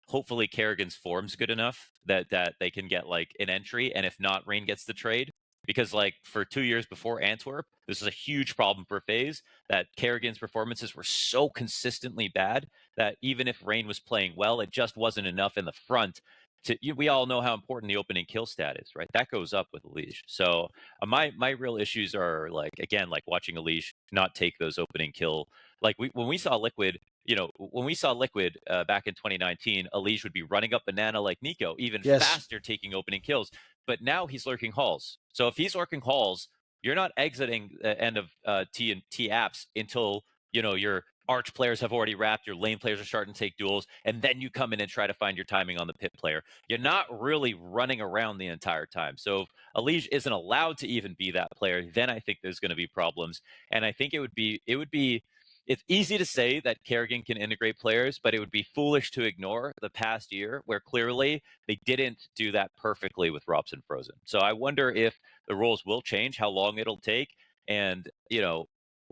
hopefully karrigan's form's good enough that they can get like an entry. And if not, Rain gets the trade. Because like for 2 years before Antwerp, this is a huge problem for FaZe, that karrigan's performances were so consistently bad that even if Rain was playing well, it just wasn't enough in the front. We all know how important the opening kill stat is, right? That goes up with EliGE. So my real issues are like, again, like watching EliGE not take those opening kill. Like when we saw Liquid, back in 2019, EliGE would be running up banana like Nico, even faster, taking opening kills. But now he's lurking halls. So if he's lurking halls, you're not exiting the end of T and T apps until you're arch players have already wrapped, your lane players are starting to take duels, and then you come in and try to find your timing on the pit player. You're not really running around the entire time. So if EliGE isn't allowed to even be that player, then I think there's going to be problems. And I think it's easy to say that karrigan can integrate players, but it would be foolish to ignore the past year where clearly they didn't do that perfectly with ropz and Frozen. So I wonder if the rules will change, how long it'll take, and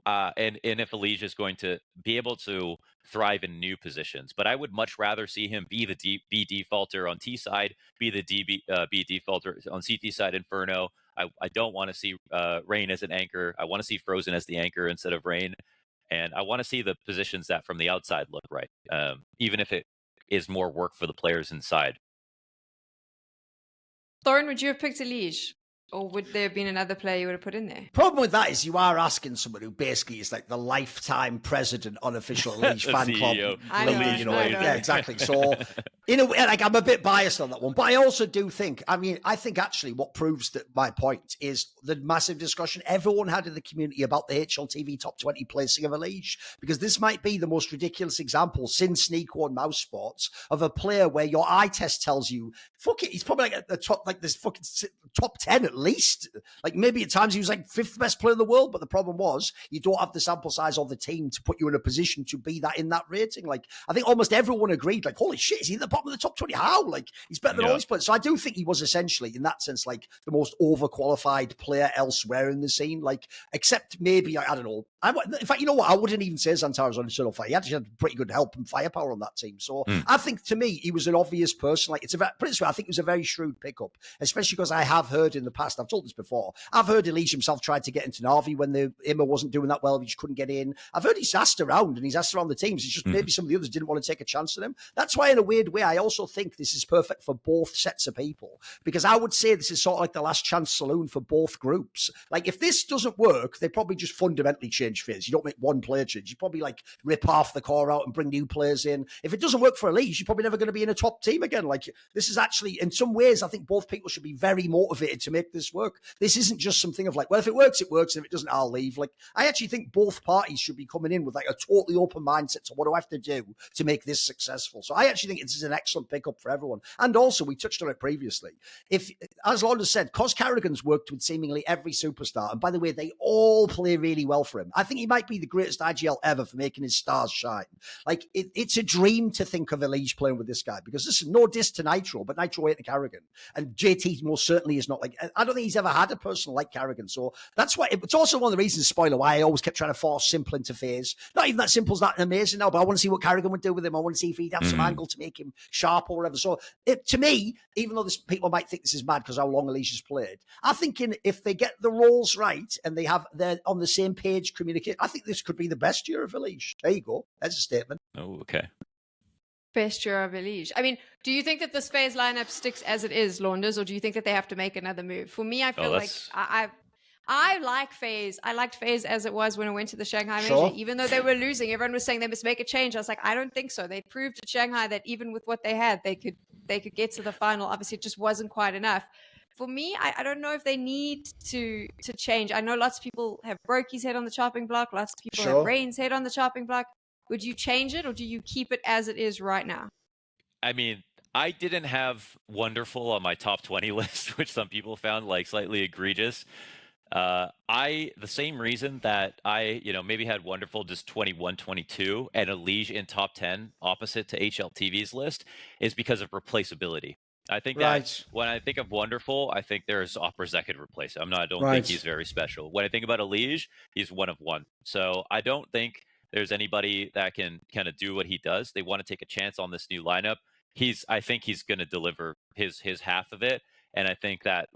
and if EliGE is going to be able to thrive in new positions. But I would much rather see him be the B defaulter on T side, be the B defaulter on CT side Inferno. I don't want to see Rain as an anchor. I want to see Frozen as the anchor instead of Rain. And I want to see the positions that from the outside look right, even if it is more work for the players inside. Thorin, would you have picked EliGE? Or would there have been another player you would have put in there? Problem with that is you are asking someone who basically is like the lifetime president, unofficial EliGE fan club. I know. Yeah, exactly. So, in a way, like, I'm a bit biased on that one, but I also do think, I think actually what proves that my point is the massive discussion everyone had in the community about the HLTV top 20 placing of EliGE, because this might be the most ridiculous example since Sneako and Mouse Sports of a player where your eye test tells you, fuck it, he's probably like at the top, like this fucking top 10 at least. Like maybe at times he was like 5th best player in the world, but the problem was you don't have the sample size of the team to put you in a position to be that in that rating. Like I think almost everyone agreed, like, holy shit, is he at the bottom of the top 20? How? Like he's better than all these players. So I do think he was essentially in that sense like the most overqualified player elsewhere in the scene. Like except maybe, I don't know. In fact, you know what? I wouldn't even say Xantaro's on Eternal Fire. He actually had pretty good help and firepower on that team. So I think to me, he was an obvious person. Like put it this way, I think it was a very shrewd pickup, especially because I have heard in the past, I've told this before, I've heard EliGE himself tried to get into Na'Vi when the IMA wasn't doing that well. He just couldn't get in. I've heard he's asked around and he's asked around the teams. It's just maybe some of the others didn't want to take a chance on him. That's why in a weird way, I also think this is perfect for both sets of people, because I would say this is sort of like the last chance saloon for both groups. Like if this doesn't work, they probably just fundamentally change FaZe. You don't make one player change. You probably like rip half the core out and bring new players in. If it doesn't work for EliGE, you're probably never going to be in a top team again. Like this is actually, in some ways, I think both people should be very motivated to make this work. This isn't just something of like, well, if it works, it works. And if it doesn't, I'll leave. Like, I actually think both parties should be coming in with like a totally open mindset to what do I have to do to make this successful. So I actually think this is an excellent pickup for everyone. And also, we touched on it previously. If, as Launders said, cause karrigan's worked with seemingly every superstar, and by the way, they all play really well for him. I think he might be the greatest IGL ever for making his stars shine. Like, it's a dream to think of EliGE playing with this guy, because this is no diss to Nitro, but Nitro ain't a karrigan. And JT most certainly is not like, I don't think he's ever had a person like karrigan. So that's why it's also one of the reasons, spoiler, why I always kept trying to force Simple into FaZe. Not even that Simple's that amazing now, but I want to see what karrigan would do with him. I want to see if he'd have some angle to make him sharp or whatever. So to me, even though people might think this is mad because how long EliGE has played, I think if they get the roles right and they're on the same page, communicate, I think this could be the best year of EliGE. There you go. That's a statement. Oh, okay. Best year of EliGE. I mean, do you think that this FaZe lineup sticks as it is, Launders, or do you think that they have to make another move? For me, I feel like I like FaZe. I liked FaZe as it was when it went to the Shanghai Major. Even though they were losing, everyone was saying they must make a change. I was like, I don't think so. They proved at Shanghai that even with what they had, they could get to the final. Obviously, it just wasn't quite enough. For me, I don't know if they need to change. I know lots of people have Brokey's head on the chopping block. Lots of people have Rain's head on the chopping block. Would you change it, or do you keep it as it is right now? I mean, I didn't have Wonderful on my top 20 list, which some people found like slightly egregious. The same reason that I, maybe had Wonderful just 21, 22 and EliGE in top 10 opposite to HLTV's list is because of replaceability. I think that when I think of Wonderful, I think there's operas that could replace him. I don't think he's very special. When I think about EliGE, he's one of one. So I don't think there's anybody that can kind of do what he does. They want to take a chance on this new lineup. I think he's going to deliver his half of it. And I think that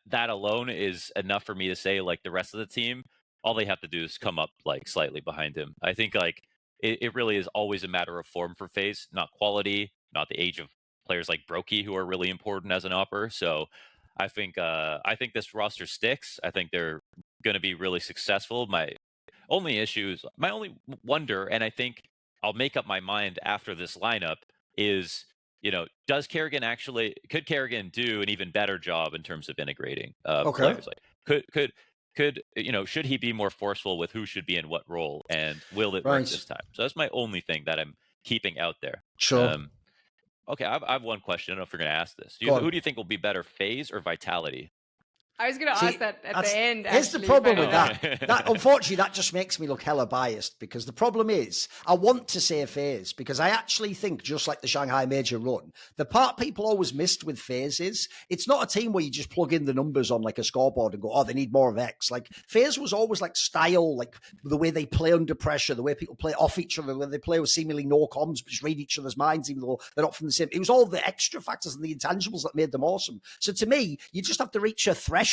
that alone is enough for me to say like the rest of the team, all they have to do is come up like slightly behind him. I think like it really is always a matter of form for FaZe, not quality, not the age of players like Brokey who are really important as an opper. So I think this roster sticks. I think they're going to be really successful. My only wonder, and I think I'll make up my mind after this lineup, is could karrigan do an even better job in terms of integrating players? Like should he be more forceful with who should be in what role, and will it work this time? So that's my only thing that I'm keeping out there. Sure. Okay, I have one question. I don't know if you're going to ask this. Who do you think will be better, FaZe or Vitality? I was going to ask that at the end. Here's the problem with that. Unfortunately, that just makes me look hella biased, because the problem is I want to say FaZe, because I actually think, just like the Shanghai Major run, the part people always missed with FaZe is it's not a team where you just plug in the numbers on like a scoreboard and go, oh, they need more of X. Like FaZe was always like style, like the way they play under pressure, the way people play off each other, when they play with seemingly no comms, but just read each other's minds, even though they're not from the same. It was all the extra factors and the intangibles that made them awesome. So to me, you just have to reach a threshold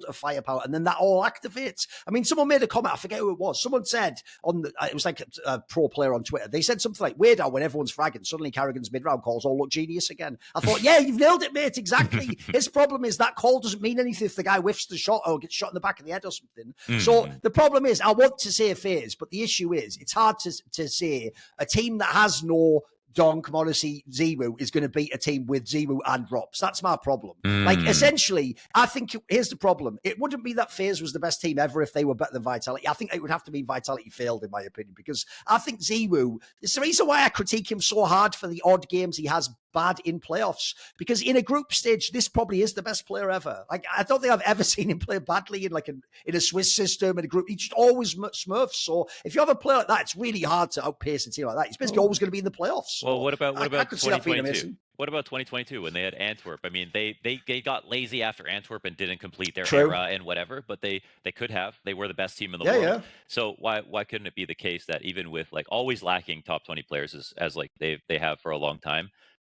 of firepower, and then that all activates. I mean, someone made a comment, I forget who it was. Someone said it was like a pro player on Twitter. They said something like, weird how when everyone's fragging, suddenly karrigan's mid-round calls all look genius again. I thought, yeah, you've nailed it, mate, exactly. His problem is that call doesn't mean anything if the guy whiffs the shot or gets shot in the back of the head or something. So the problem is, I want to say FaZe, but the issue is, it's hard to say a team that has no Donk, Morrissey, Zero is going to beat a team with Zero and ropz. That's my problem. Like, essentially, I think here's the problem. It wouldn't be that FaZe was the best team ever if they were better than Vitality. I think it would have to be Vitality failed, in my opinion, because I think Zero, it's the reason why I critique him so hard for the odd games he has bad in playoffs, because in a group stage, this probably is the best player ever. Like, I don't think I've ever seen him play badly in a Swiss system, in a group. He just always smurfs. So if you have a player like that, it's really hard to outpace a team like that. He's basically always going to be in the playoffs. Well, what about 2022? What about 2022 when they had Antwerp? I mean, they got lazy after Antwerp and didn't complete their era and whatever, but they could have. They were the best team in the world. Yeah. So why couldn't it be the case that even with like always lacking top 20 players as like they have for a long time,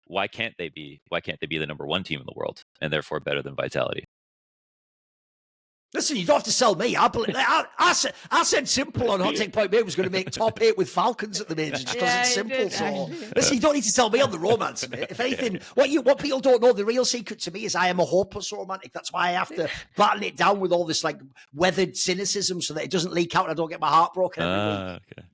why can't they be the number one team in the world and therefore better than Vitality? Listen, you don't have to sell me. I said simple on Hot Take Point Mate was going to make top 8 with Falcons at the major just because it's simple. So listen, you don't need to tell me on the romance, mate. If anything, what people don't know, the real secret to me is I am a hopeless romantic. That's why I have to batten it down with all this like weathered cynicism so that it doesn't leak out and I don't get my heart broken every week. Okay.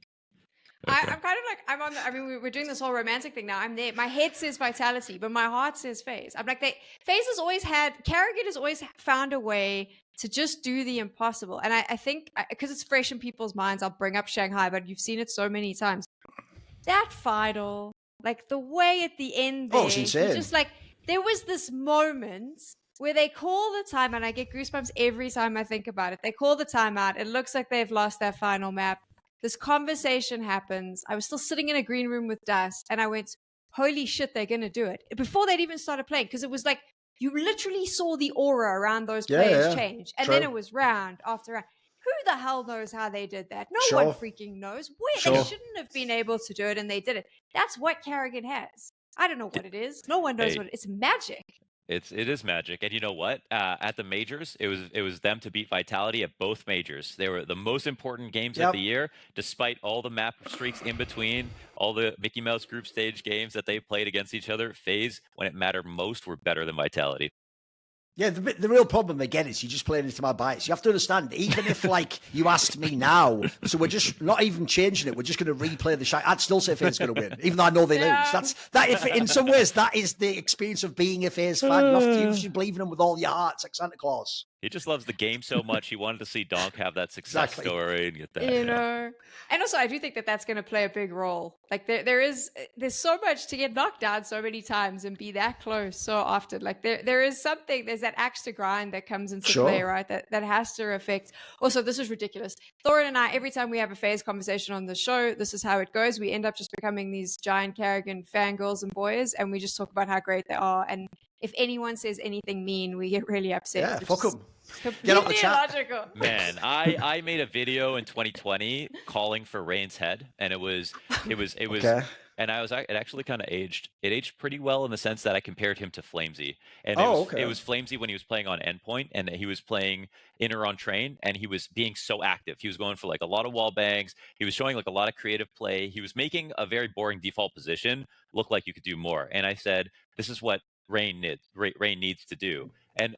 I'm kind of like, we're doing this whole romantic thing now. I'm there. My head says Vitality, but my heart says FaZe. I'm like, FaZe has always karrigan has always found a way to just do the impossible. And I think, because it's fresh in people's minds, I'll bring up Shanghai, but you've seen it so many times. That final, like the way at the end there, it's insane. Just like, there was this moment where they call the timeout. I get goosebumps every time I think about it. They call the timeout. It looks like they've lost their final map. This conversation happens. I was still sitting in a green room with Dust, and I went, holy shit, they're going to do it. Before they'd even started playing, because it was like, you literally saw the aura around those players change. And then it was round after round. Who the hell knows how they did that? No one freaking knows. They shouldn't have been able to do it, and they did it. That's what karrigan has. I don't know what it is. No one knows what it is. It's magic. It is magic, and you know what? At the majors, it was them to beat Vitality at both majors. They were the most important games of the year, despite all the map streaks in between, all the Mickey Mouse group stage games that they played against each other. FaZe, when it mattered most, were better than Vitality. Yeah, the real problem again is you're just playing into my bias. You have to understand, even if like you asked me now, so we're just not even changing it. We're just going to replay the shot. I'd still say FaZe going to win, even though I know they lose. If in some ways that is the experience of being a FaZe fan. You should believe in them with all your heart, like Santa Claus. He just loves the game so much. He wanted to see Donk have that success story and get that. You know, and also I do think that's going to play a big role. Like there's so much to get knocked down so many times and be that close so often. Like there is something. There's that axe to grind that comes into play, right? That has to affect. Also, this is ridiculous. Thorin and I, every time we have a FaZe conversation on the show, this is how it goes. We end up just becoming these giant karrigan fangirls and boys, and we just talk about how great they are. And if anyone says anything mean, we get really upset. Yeah, fuck them. Completely illogical. Man, I made a video in 2020 calling for Rain's head, and it was and it actually kind of aged. It aged pretty well in the sense that I compared him to Flamesy. And it was Flamesy when he was playing on Endpoint, and he was playing Inner on Train, and he was being so active. He was going for like a lot of wall bangs. He was showing like a lot of creative play. He was making a very boring default position look like you could do more. And I said, this is what Rain needs to do. And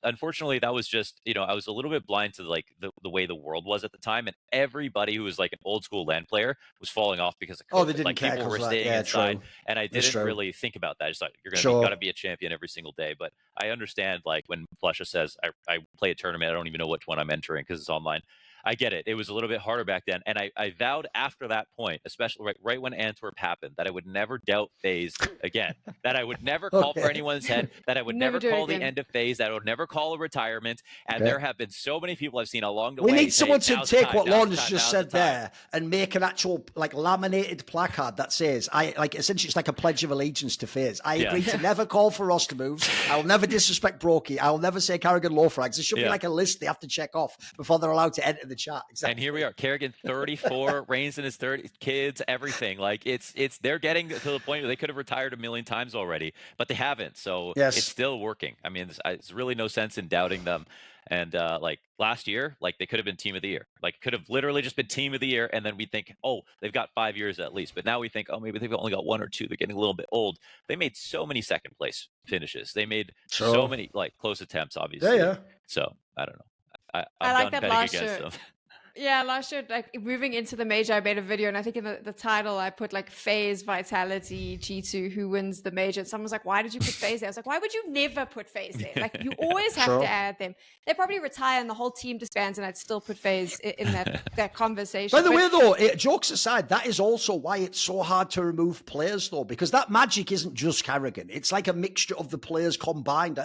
unfortunately, that was just, I was a little bit blind to like the way the world was at the time, and everybody who was like an old school LAN player was falling off because of COVID. Oh, they didn't like care people were that. staying Yeah, inside, true. and I didn't really think about that. I just thought you're gotta be a champion every single day. But I understand like when Flesha says I play a tournament, I don't even know which one I'm entering because it's online. I get it. It was a little bit harder back then. And I vowed after that point, especially right when Antwerp happened, that I would never doubt FaZe again, that I would never call for anyone's head, that I would never call the end of FaZe, that I would never call a retirement. And there have been so many people I've seen along the way. We need someone to take what Launders just said there and make an actual like laminated placard that says, essentially it's like a pledge of allegiance to FaZe. I agree to never call for roster moves. I will never disrespect Brokey. I will never say karrigan low frags. There should be like a list they have to check off before they're allowed to enter the chat. Exactly. And here we are, karrigan 34, Reigns in his 30s, kids, everything. Like it's they're getting to the point where they could have retired a million times already, but they haven't. So it's still working. I mean, it's really no sense in doubting them. And like last year, like they could have been team of the year. Like could have literally just been team of the year, and then we think, oh, they've got 5 years at least. But now we think, oh, maybe they've only got 1 or 2. They're getting a little bit old. They made so many second place finishes. They made so many like close attempts, obviously. Yeah. So I don't know. I like that last year. Them. Yeah, last year, like moving into the major, I made a video, and I think in the title I put like FaZe Vitality G2 who wins the major. And someone was like, "Why did you put FaZe there?" I was like, "Why would you never put FaZe there? Like you always have to add them. They probably retire and the whole team disbands, and I'd still put FaZe in that conversation." By the way, though, jokes aside, that is also why it's so hard to remove players, though, because that magic isn't just karrigan. It's like a mixture of the players combined.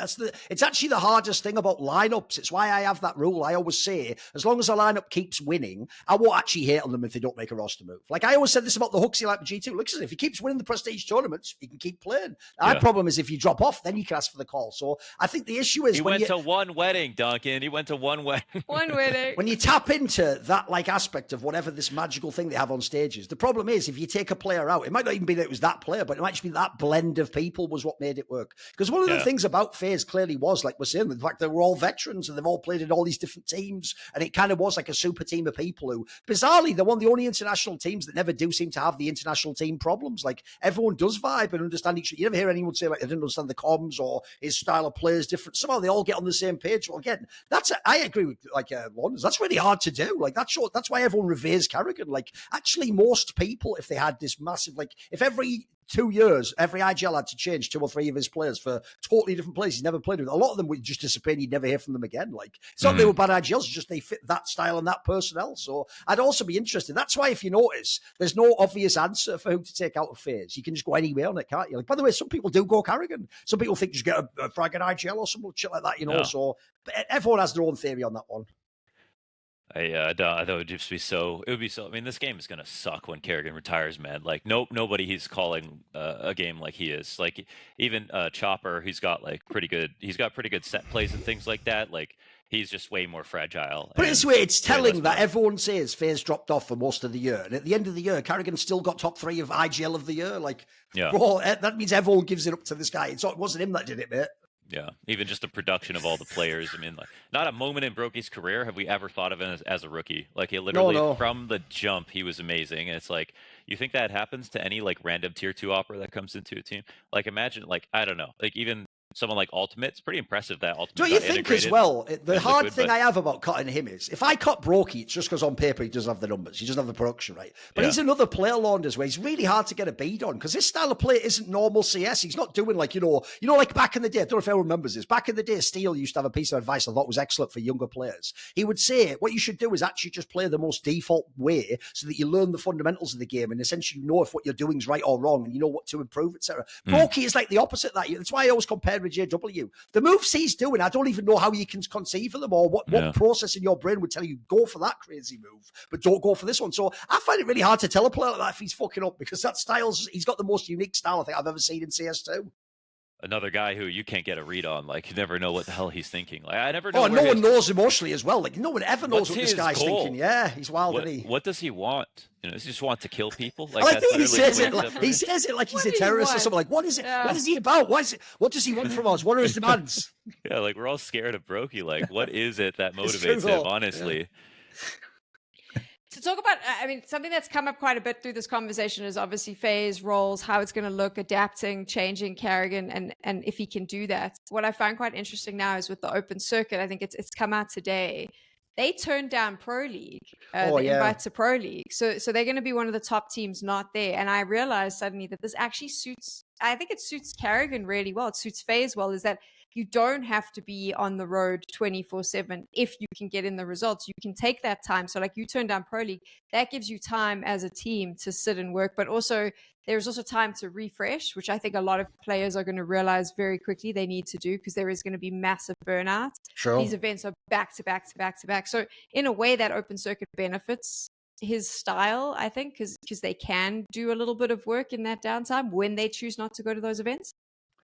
It's actually the hardest thing about lineups. It's why I have that rule. I always say, as long as a lineup keeps winning, I won't actually hate on them if they don't make a roster move. Like I always said this about the Huxley like G2. Listen, if he keeps winning the prestige tournaments, he can keep playing. Our problem is if you drop off, then you can ask for the call. So I think the issue is he went to one wedding, Duncan. He went to one wedding. One wedding. When you tap into that like aspect of whatever this magical thing they have on stages, the problem is if you take a player out, it might not even be that it was that player, but it might just be that blend of people was what made it work. Because one of the things about FaZe clearly was, like we're saying, the fact they were all veterans and they've all played in all these different teams, and it kind of was like a super team of people who, bizarrely, they're one of the only international teams that never do seem to have the international team problems. Like everyone does vibe and understand each other. You never hear anyone say like they didn't understand the comms or his style of play is different. Somehow they all get on the same page. Well, again, I agree with like Launders. That's really hard to do. Like that's why everyone reveres karrigan. Like actually, most people, if they had this massive, like if every 2 years, every IGL had to change 2 or 3 of his players for totally different players he's never played with. A lot of them would just disappear and you'd never hear from them again. Like, it's not they were bad IGLs, it's just they fit that style and that personnel. So I'd also be interested. That's why, if you notice, there's no obvious answer for who to take out of FaZe. You can just go anywhere on it, can't you? Like, by the way, some people do go karrigan. Some people think just get a frag an IGL or some shit like that, you know. No. So but everyone has their own theory on that one. I thought it would just be so. It would be so. I mean, this game is gonna suck when karrigan retires, man. Like, nobody he's calling a game like he is. Like, even Chopper, he's got like pretty good. He's got pretty good set plays and things like that. Like, he's just way more fragile. But this way, it's telling that everyone says FaZe dropped off for most of the year, and at the end of the year, karrigan still got top 3 of IGL of the year. Like, bro, that means everyone gives it up to this guy. It wasn't him that did it, mate. Yeah, even just the production of all the players. I mean, like, not a moment in Brokey's career have we ever thought of him as a rookie. Like, he literally, from the jump, he was amazing. And it's like, you think that happens to any, like, random tier 2 opera that comes into a team? Like, imagine, like, I don't know, like, even someone like Ultimate, it's pretty impressive that Ultimate. Don't you think as well, the hard thing I have about cutting him is, if I cut Brokey, it's just because on paper he doesn't have the numbers, he doesn't have the production, right? But he's another player, Launders, where he's really hard to get a bead on, because his style of play isn't normal CS. He's not doing like, you know, like back in the day, I don't know if anyone remembers this, back in the day, Steele used to have a piece of advice I thought was excellent for younger players. He would say, what you should do is actually just play the most default way so that you learn the fundamentals of the game and essentially you know if what you're doing is right or wrong and you know what to improve, etc. Brokey is like the opposite of that. That's why I always compared with JW. The moves he's doing, I don't even know how you can conceive of them or what process in your brain would tell you go for that crazy move, but don't go for this one. So I find it really hard to tell a player like that if he's fucking up, because that he's got the most unique style I think I've ever seen in CS2. Another guy who you can't get a read on. Like, you never know what the hell he's thinking. Like, I never know. Oh, no one knows emotionally as well. Like, no one ever knows what this guy's thinking. Yeah, he's wild, isn't he? What does he want? You know, does he just want to kill people? Like, I think he says it like he's a terrorist or something. Like, what is it? What is he about? What does he want from us? What are his demands? Yeah, like, we're all scared of Brokey. Like, what is it that motivates him, honestly? To talk about, I mean, something that's come up quite a bit through this conversation is obviously FaZe roles, how it's going to look, adapting, changing karrigan, and if he can do that. What I find quite interesting now is with the open circuit, I think it's come out today. They turned down Pro League, invite to Pro League. So they're going to be one of the top teams not there. And I realized suddenly that this actually suits, I think it suits karrigan really well. It suits FaZe well, is that you don't have to be on the road 24/7 if you can get in the results. You can take that time. So like you turn down Pro League, that gives you time as a team to sit and work, but also there's also time to refresh, which I think a lot of players are going to realize very quickly they need to do, because there is going to be massive burnout. Sure. These events are back to back to back to back. So in a way that open circuit benefits his style, I think, because they can do a little bit of work in that downtime when they choose not to go to those events.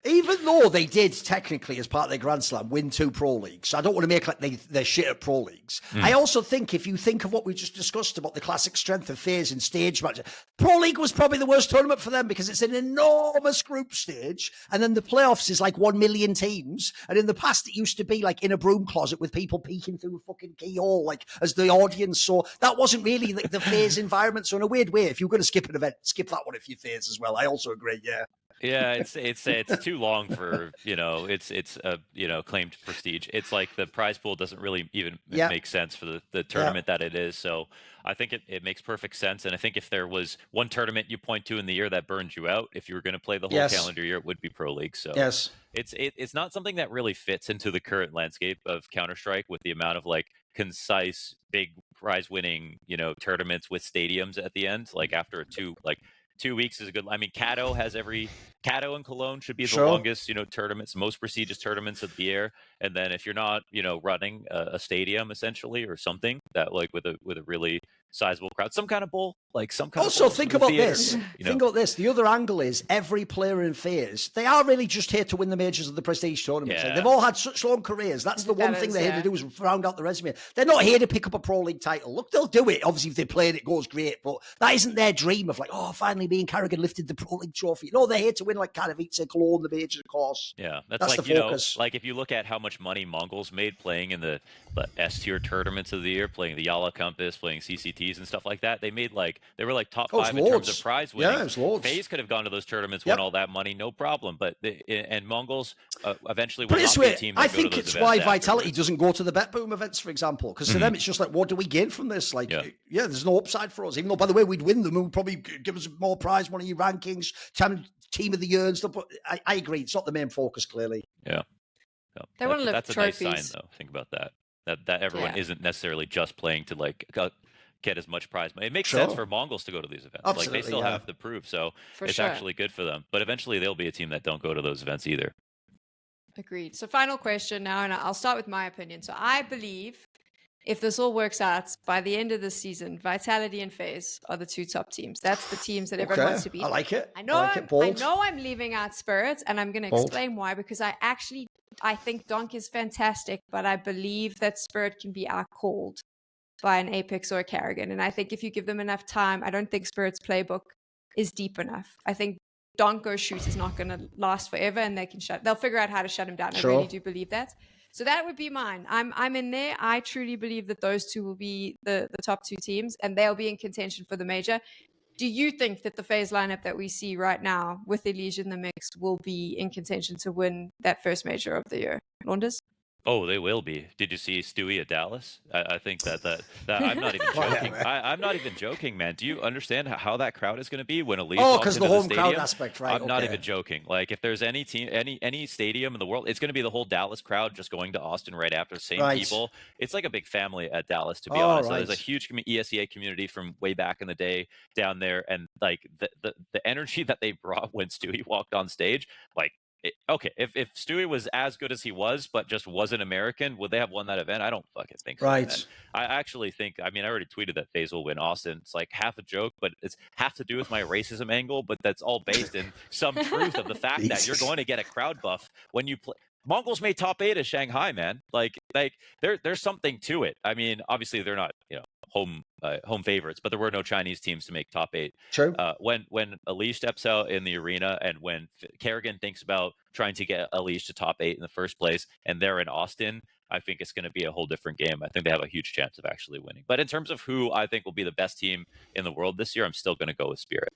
Even though they did technically, as part of their Grand Slam, win 2 Pro Leagues, so I don't want to make like they're shit at Pro Leagues. I also think if you think of what we just discussed about the classic strength of FaZe and stage matches, Pro League was probably the worst tournament for them because it's an enormous group stage, and then the playoffs is like 1 million teams. And in the past, it used to be like in a broom closet with people peeking through a fucking keyhole, like as the audience. So that wasn't really the FaZe environment. So in a weird way, if you're going to skip an event, skip that one if you're FaZe as well. I also agree. Yeah. Yeah, it's too long for it's claimed prestige. It's like the prize pool doesn't really even make sense for the tournament that it is. So I think it makes perfect sense. And I think if there was one tournament you point to in the year that burns you out, if you were going to play the whole calendar year, it would be Pro League. So it's not something that really fits into the current landscape of Counter-Strike with the amount of like concise big prize winning tournaments with stadiums at the end. Like after 2 weeks is a good. I mean, Cato and Cologne should be the longest, tournaments, most prestigious tournaments of the year. And then if you're not, running a stadium essentially or something that like with a really sizable crowd, some kind of bowl, like some kind also of think about this. Think about this. The other angle is every player in FaZe, they are really just here to win the majors of the prestige tournaments. Like, they've all had such long careers. That's the one thing they're here to do is round out the resume. They're not here to pick up a Pro League title. Look, they'll do it. Obviously, if they play it, it goes great. But that isn't their dream of like, oh, finally me and karrigan lifted the Pro League trophy. No, they're here to win like Katowice, Cologne, the majors, of course. Yeah, that's like, the focus. Like if you look at how much money Mongols made playing in the S tier tournaments of the year, playing the Yala Compass, playing CCTs and stuff like that, they were like top 5 in terms of prize winning. Yeah, it was loads. FaZe could have gone to those tournaments, won all that money, no problem. But and Mongols eventually will not be a team that I go think to those it's why Vitality afterwards. doesn't go to the Bet Boom events, for example, because to them it's just like, what do we gain from this? Like, there's no upside for us. Even though, by the way, we'd win them, it would probably give us more prize money, rankings, team of the year and stuff. But I agree, it's not the main focus, clearly. Yeah. They want to lift That's trophies. a nice sign, though. Think about that. That everyone isn't necessarily just playing to like get as much prize money. It makes sense for Mongols to go to these events. Absolutely, like they still have the proof, so it's actually good for them. But eventually, they'll be a team that don't go to those events either. Agreed. So final question now, and I'll start with my opinion. So I believe if this all works out, by the end of the season, Vitality and FaZe are the 2 top teams. That's the teams that everyone wants to beat. I like it. I know I'm leaving out Spirit, and I'm going to explain why, because I think Donk is fantastic, but I believe that Spirit can be outcalled by an Apex or a karrigan. And I think if you give them enough time, I don't think Spirit's playbook is deep enough. I think Donk Go Shoot is not going to last forever, and they'll figure out how to shut him down. I really do believe that. So that would be mine. I'm in there. I truly believe that those 2 will be the top 2 teams, and they'll be in contention for the major. Do you think that the FaZe lineup that we see right now with EliGE in the mix will be in contention to win that first major of the year? Launders? Oh, they will be. Did you see Stewie at Dallas? I think that I'm not even joking. I'm not even joking, man. Do you understand how that crowd is going to be when EliGE walks into the stadium? Crowd aspect, right? I'm not even joking. Like if there's any team, any stadium in the world, it's going to be the whole Dallas crowd just going to Austin right after. Same people. It's like a big family at Dallas, to be honest. Right. So there's a huge ESEA community from way back in the day down there, and like the energy that they brought when Stewie walked on stage, like. Okay, if Stewie was as good as he was, but just wasn't American, would they have won that event? I don't fucking think so. Right. Man. I actually think, I already tweeted that FaZe will win Austin. It's like half a joke, but it's half to do with my racism angle, but that's all based in some truth of the fact that you're going to get a crowd buff when you play. Mongols made top 8 at Shanghai, man. Like there's something to it. I mean, obviously they're not, home favorites, but there were no Chinese teams to make top 8. True. When EliGE steps out in the arena, and when karrigan thinks about trying to get EliGE to top 8 in the first place, and they're in Austin, I think it's going to be a whole different game. I think they have a huge chance of actually winning. But in terms of who I think will be the best team in the world this year, I'm still going to go with Spirit.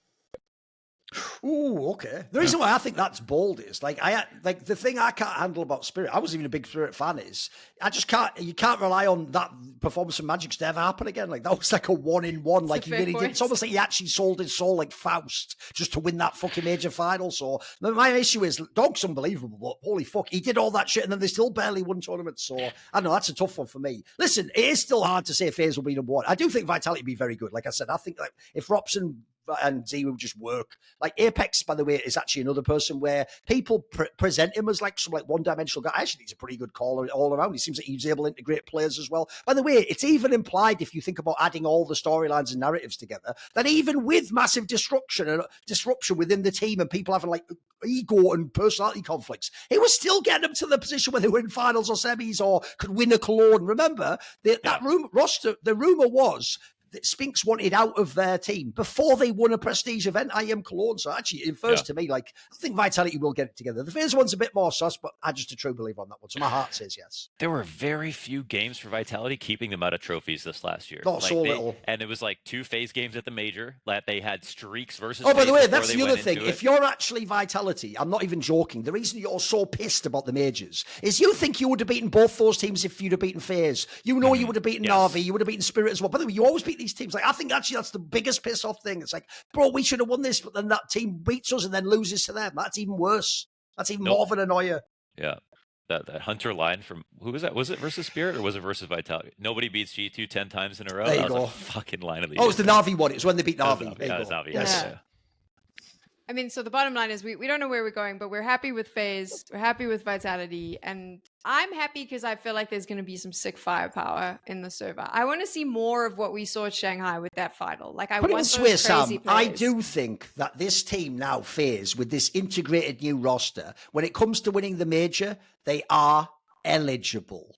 Ooh, okay. The reason why I think that's bold is like the thing I can't handle about Spirit. I wasn't even a big Spirit fan. Is I just can't. You can't rely on that performance from Magic's to ever happen again. Like that was like a 1-in-1. Like he really did. It's almost like he actually sold his soul like Faust just to win that fucking major final. So my issue is Dog's unbelievable, but holy fuck, he did all that shit and then they still barely won tournaments. So I don't know, that's a tough one for me. Listen, it is still hard to say FaZe will be number one. I do think Vitality will be very good. Like I said, I think like if ropz and Zero just work. Like Apex, by the way, is actually another person where people present him as like some like one-dimensional guy. I actually think he's a pretty good caller all around. He seems like he's able to integrate players as well. By the way, it's even implied if you think about adding all the storylines and narratives together, that even with massive disruption within the team and people having like ego and personality conflicts, it was still getting them to the position where they were in finals or semis or could win a Cologne. Remember, that rumor was that Spinks wanted out of their team before they won a prestige event, IM Cologne. So actually, it infers to me, like, I think Vitality will get it together. The FaZe one's a bit more sus, but I'm just a true believer on that one. So my heart says yes. There were very few games for Vitality keeping them out of trophies this last year. Not so little. And it was like 2 FaZe games at the major. Like they had streaks versus by the way, FaZe that's the other thing. If you're actually Vitality, I'm not even joking, the reason you're so pissed about the majors is you think you would have beaten both those teams if you'd have beaten FaZe. You know you would have beaten Na'Vi, you would have beaten Spirit as well. By the way, you always beat these teams. Like I think actually that's the biggest piss off thing. It's like, bro, we should have won this, but then that team beats us and then loses to them. That's even worse. That's even more of an annoyer. Yeah. That Hunter line from, who was that? Was it versus Spirit or was it versus Vitality? Nobody beats G2 10 times in a row. There you that go. was a fucking line of the year. Oh, it was the Na'Vi one. It was when they beat Na'Vi. Yeah, it was Na'Vi. Yes. Yeah. I mean, so the bottom line is we don't know where we're going, but we're happy with FaZe. We're happy with Vitality. And I'm happy because I feel like there's going to be some sick firepower in the server. I want to see more of what we saw at Shanghai with that final. Like, I want those crazy Sam, plays. I do think that this team now, FaZe, with this integrated new roster, when it comes to winning the major, they are eligible.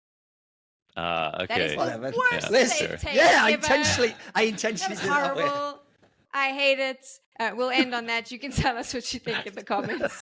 Okay. That is Whatever. the worst take I ever. intentionally That was did that way. horrible. I hate it. We'll end on that. You can tell us what you think in the comments.